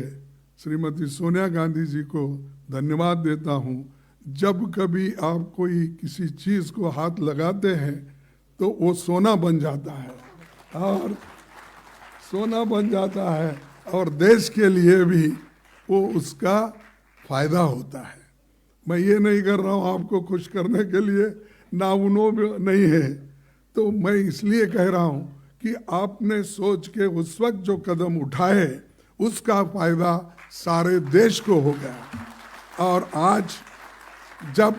श्रीमती सोनिया गांधी जी को धन्यवाद देता हूँ। जब कभी आप कोई किसी चीज़ को हाथ लगाते हैं तो वो सोना बन जाता है और सोना बन जाता है और देश के लिए भी वो उसका फायदा होता है। मैं ये नहीं कर रहा हूँ आपको खुश करने के लिए, ना उन्होंने नहीं है। तो मैं इसलिए कह रहा हूँ कि आपने सोच के उस वक्त जो कदम उठाए उसका फायदा सारे देश को हो गया। और आज जब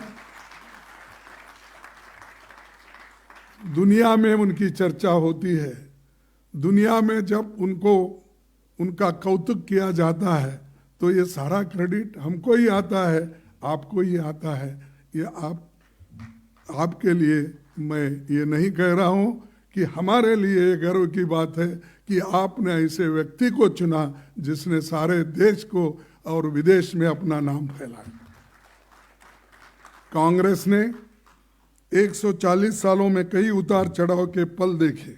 दुनिया में उनकी चर्चा होती है दुनिया में जब उनका कौतुक किया जाता है तो ये सारा क्रेडिट हमको ही आता है, आपको ही आता है। ये आपके लिए मैं ये नहीं कह रहा हूँ कि हमारे लिए ये गर्व की बात है कि आपने ऐसे व्यक्ति को चुना जिसने सारे देश को और विदेश में अपना नाम फैलाया। कांग्रेस ने 140 सालों में कई उतार चढ़ाव के पल देखे,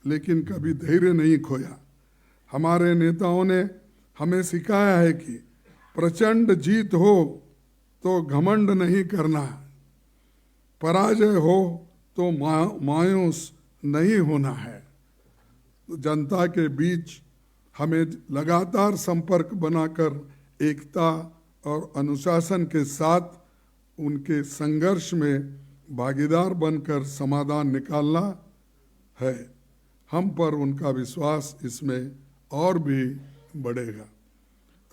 लेकिन कभी धैर्य नहीं खोया। हमारे नेताओं ने हमें सिखाया है कि प्रचंड जीत हो तो घमंड नहीं करना, पराजय हो तो मायूस नहीं होना है। तो जनता के बीच हमें लगातार संपर्क बनाकर एकता और अनुशासन के साथ उनके संघर्ष में भागीदार बनकर समाधान निकालना है। हम पर उनका विश्वास इसमें और भी बढ़ेगा।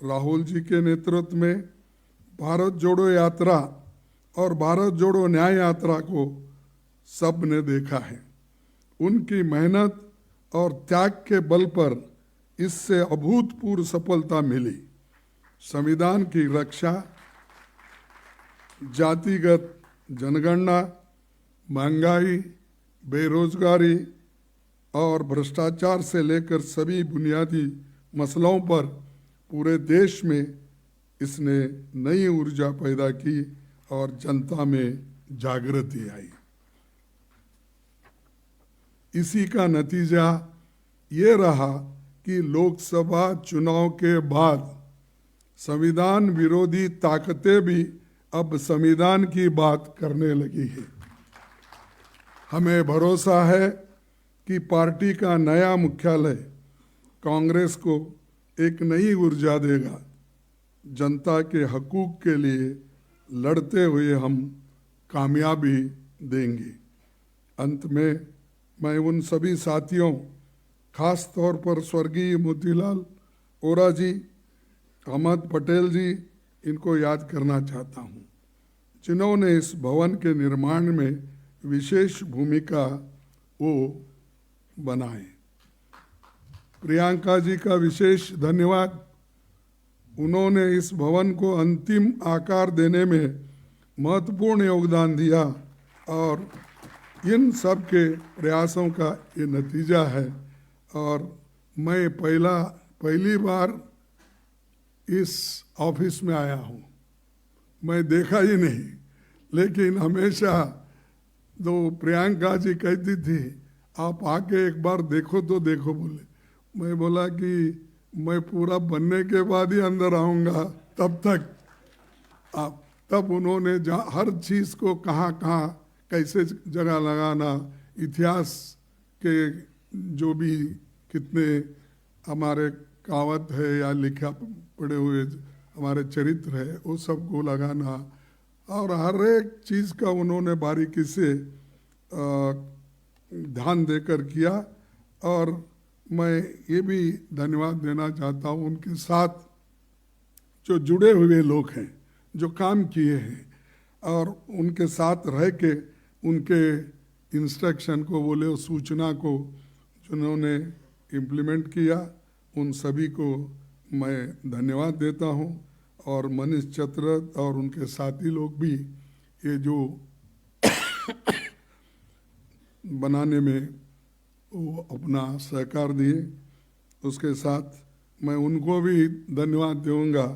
राहुल जी के नेतृत्व में भारत जोड़ो यात्रा और भारत जोड़ो न्याय यात्रा को सब ने देखा है। उनकी मेहनत और त्याग के बल पर इससे अभूतपूर्व सफलता मिली। संविधान की रक्षा, जातिगत जनगणना, महंगाई, बेरोजगारी और भ्रष्टाचार से लेकर सभी बुनियादी मसलों पर पूरे देश में इसने नई ऊर्जा पैदा की और जनता में जागृति आई। इसी का नतीजा ये रहा कि लोकसभा चुनाव के बाद संविधान विरोधी ताकतें भी अब संविधान की बात करने लगी है। हमें भरोसा है कि पार्टी का नया मुख्यालय कांग्रेस को एक नई ऊर्जा देगा। जनता के हकूक के लिए लड़ते हुए हम कामयाबी देंगे। अंत में मैं उन सभी साथियों, खास तौर पर स्वर्गीय मोतीलाल वोरा जी, अहमद पटेल जी, इनको याद करना चाहता हूँ, जिन्होंने इस भवन के निर्माण में विशेष भूमिका वो बनाए। प्रियंका जी का विशेष धन्यवाद। उन्होंने इस भवन को अंतिम आकार देने में महत्वपूर्ण योगदान दिया और इन सब के प्रयासों का ये नतीजा है। और मैं पहली बार इस ऑफिस में आया हूँ, मैं देखा ही नहीं, लेकिन हमेशा तो प्रियंका जी कहती थी आप आके एक बार देखो तो देखो, बोले। मैं बोला कि मैं पूरा बनने के बाद ही अंदर आऊँगा, तब तक तब उन्होंने हर चीज़ को कहाँ कहाँ कैसे जगह लगाना, इतिहास के जो भी कितने हमारे कहावत है या लिखा पड़े हुए हमारे चरित्र है वो सबको लगाना, और हर एक चीज़ का उन्होंने बारीकी से ध्यान देकर किया। और मैं ये भी धन्यवाद देना चाहता हूँ उनके साथ जो जुड़े हुए लोग हैं, जो काम किए हैं और उनके साथ रह के उनके इंस्ट्रक्शन को बोले, उस सूचना को जिन्होंने इम्प्लीमेंट किया, उन सभी को मैं धन्यवाद देता हूँ। और मनीष चतरथ और उनके साथी लोग भी ये जो बनाने में वो अपना सहकार दिए, उसके साथ मैं उनको भी धन्यवाद दूंगा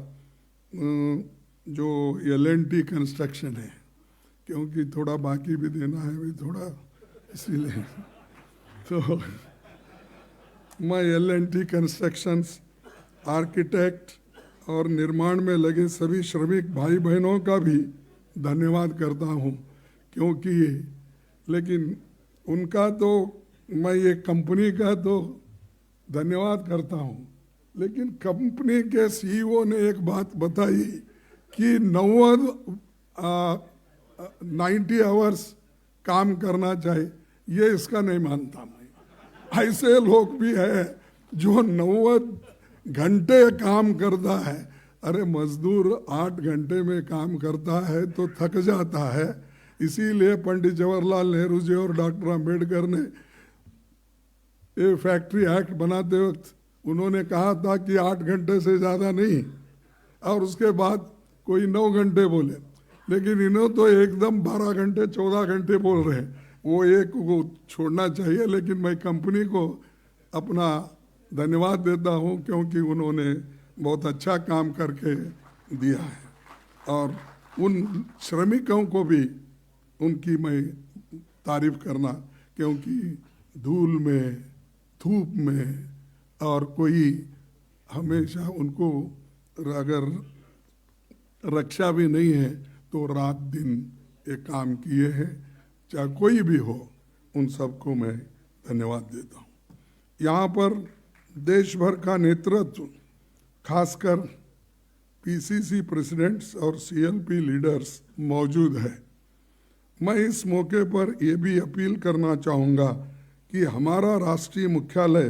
जो L&T कंस्ट्रक्शन है, क्योंकि थोड़ा बाकी भी देना है भी थोड़ा, इसीलिए तो मैं L&T कंस्ट्रक्शंस, आर्किटेक्ट और निर्माण में लगे सभी श्रमिक भाई बहनों का भी धन्यवाद करता हूँ, क्योंकि लेकिन उनका तो मैं ये कंपनी का तो धन्यवाद करता हूँ, लेकिन कंपनी के CEO ने एक बात बताई कि 90 आवर्स काम करना चाहिए, ये इसका नहीं मानता मैं। ऐसे लोग भी हैं जो 90 घंटे काम करता है। अरे मजदूर 8 घंटे में काम करता है तो थक जाता है। इसीलिए पंडित जवाहरलाल नेहरू जी और डॉक्टर अंबेडकर ने ये फैक्ट्री एक्ट बनाते वक्त उन्होंने कहा था कि 8 घंटे से ज़्यादा नहीं, और उसके बाद कोई 9 घंटे बोले, लेकिन इन्होंने तो एकदम 12 घंटे 14 घंटे बोल रहे हैं। वो एक को छोड़ना चाहिए, लेकिन मैं कंपनी को अपना धन्यवाद देता हूँ क्योंकि उन्होंने बहुत अच्छा काम करके दिया है, और उन श्रमिकों को भी उनकी मैं तारीफ करना, क्योंकि धूल में धूप में और कोई हमेशा उनको अगर रक्षा भी नहीं है तो रात दिन ये काम किए हैं, चाहे कोई भी हो, उन सबको मैं धन्यवाद देता हूँ। यहाँ पर देश भर का नेतृत्व, खासकर पीसीसी प्रेसिडेंट्स और सीएलपी लीडर्स मौजूद है। मैं इस मौके पर ये भी अपील करना चाहूँगा कि हमारा राष्ट्रीय मुख्यालय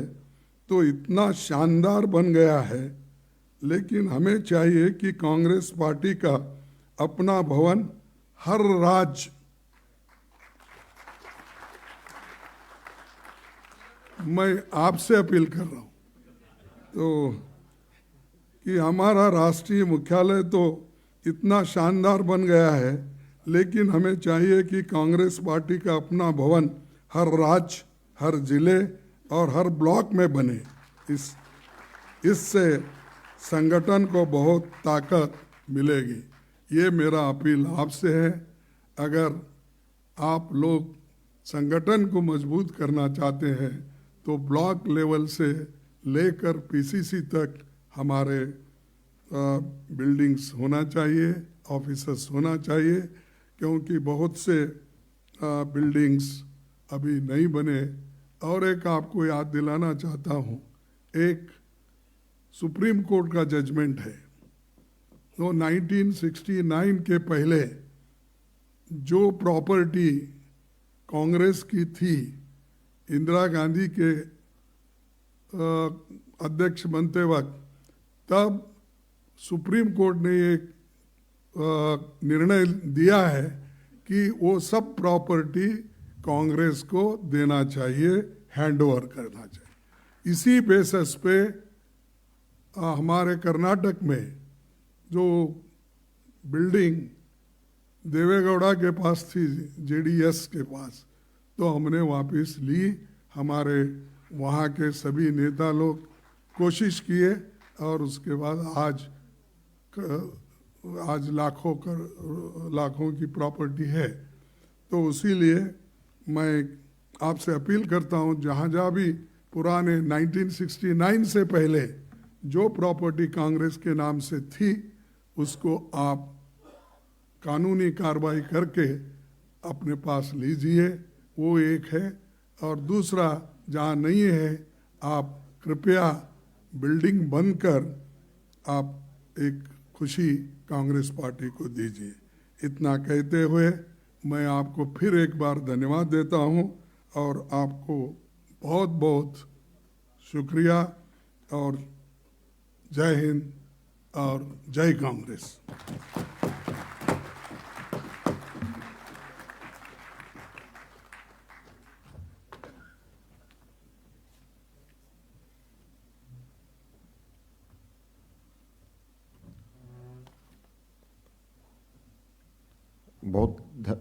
तो इतना शानदार बन गया है, लेकिन हमें चाहिए कि कांग्रेस पार्टी का अपना भवन हर राज्य, मैं आपसे अपील कर रहा हूँ तो कि हमारा राष्ट्रीय मुख्यालय तो इतना शानदार बन गया है, लेकिन हमें चाहिए कि कांग्रेस पार्टी का अपना भवन हर राज्य, हर जिले और हर ब्लॉक में बने। इससे संगठन को बहुत ताकत मिलेगी। ये मेरा अपील आपसे है। अगर आप लोग संगठन को मजबूत करना चाहते हैं तो ब्लॉक लेवल से लेकर पीसीसी तक हमारे बिल्डिंग्स होना चाहिए, ऑफिसेस होना चाहिए, क्योंकि बहुत से बिल्डिंग्स अभी नहीं बने। और एक आपको याद दिलाना चाहता हूँ, एक सुप्रीम कोर्ट का जजमेंट है, तो 1969 के पहले जो प्रॉपर्टी कांग्रेस की थी, इंदिरा गांधी के अध्यक्ष बनते वक्त, तब सुप्रीम कोर्ट ने एक निर्णय दिया है कि वो सब प्रॉपर्टी कांग्रेस को देना चाहिए, हैंडओवर करना चाहिए। इसी बेसिस पे हमारे कर्नाटक में जो बिल्डिंग देवेगौड़ा के पास थी, जेडीएस के पास, तो हमने वापस ली। हमारे वहाँ के सभी नेता लोग कोशिश किए और उसके बाद आज लाखों की प्रॉपर्टी है। तो इसीलिए मैं आपसे अपील करता हूँ, जहाँ जहाँ भी पुराने 1969 से पहले जो प्रॉपर्टी कांग्रेस के नाम से थी, उसको आप कानूनी कार्रवाई करके अपने पास लीजिए। वो एक है। और दूसरा, जहाँ नहीं है, आप कृपया बिल्डिंग बंद कर आप एक खुशी कांग्रेस पार्टी को दीजिए। इतना कहते हुए मैं आपको फिर एक बार धन्यवाद देता हूँ और आपको बहुत बहुत शुक्रिया, और जय हिंद और जय कांग्रेस।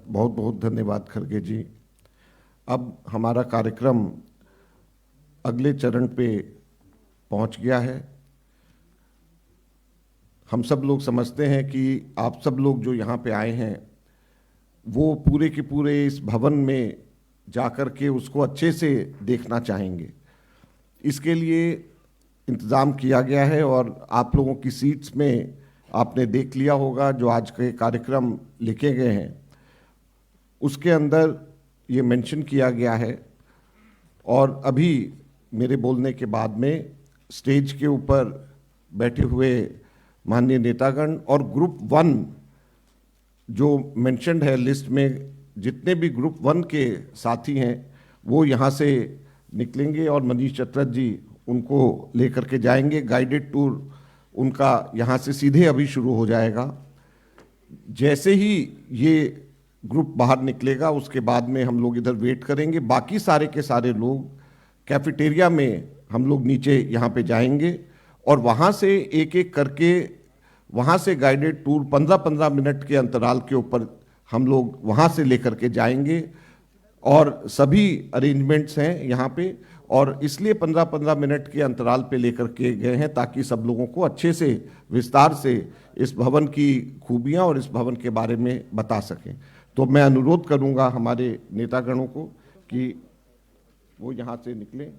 बहुत धन्यवाद खड़गे जी। अब हमारा कार्यक्रम अगले चरण पे पहुंच गया है। हम सब लोग समझते हैं कि आप सब लोग जो यहाँ पे आए हैं वो पूरे के पूरे इस भवन में जाकर के उसको अच्छे से देखना चाहेंगे। इसके लिए इंतज़ाम किया गया है और आप लोगों की सीट्स में आपने देख लिया होगा जो आज के कार्यक्रम लिखे गए हैं, उसके अंदर ये मेंशन किया गया है। और अभी मेरे बोलने के बाद में स्टेज के ऊपर बैठे हुए माननीय नेतागण और ग्रुप 1 जो मेंशन्ड है लिस्ट में, जितने भी ग्रुप 1 के साथी हैं वो यहाँ से निकलेंगे और मनीष चतरथ जी उनको लेकर के जाएंगे। गाइडेड टूर उनका यहाँ से सीधे अभी शुरू हो जाएगा। जैसे ही ये ग्रुप बाहर निकलेगा उसके बाद में हम लोग इधर वेट करेंगे। बाकी सारे के सारे लोग कैफेटेरिया में हम लोग नीचे यहाँ पे जाएंगे और वहाँ से एक एक करके वहाँ से गाइडेड टूर 15-15 मिनट के अंतराल के ऊपर हम लोग वहाँ से लेकर के जाएंगे और सभी अरेंजमेंट्स हैं यहाँ पे, और इसलिए 15-15 मिनट के अंतराल पे लेकर के गए हैं ताकि सब लोगों को अच्छे से विस्तार से इस भवन की खूबियाँ और इस भवन के बारे में बता सकें। तो मैं अनुरोध करूँगा हमारे नेतागणों को कि वो यहाँ से निकलें।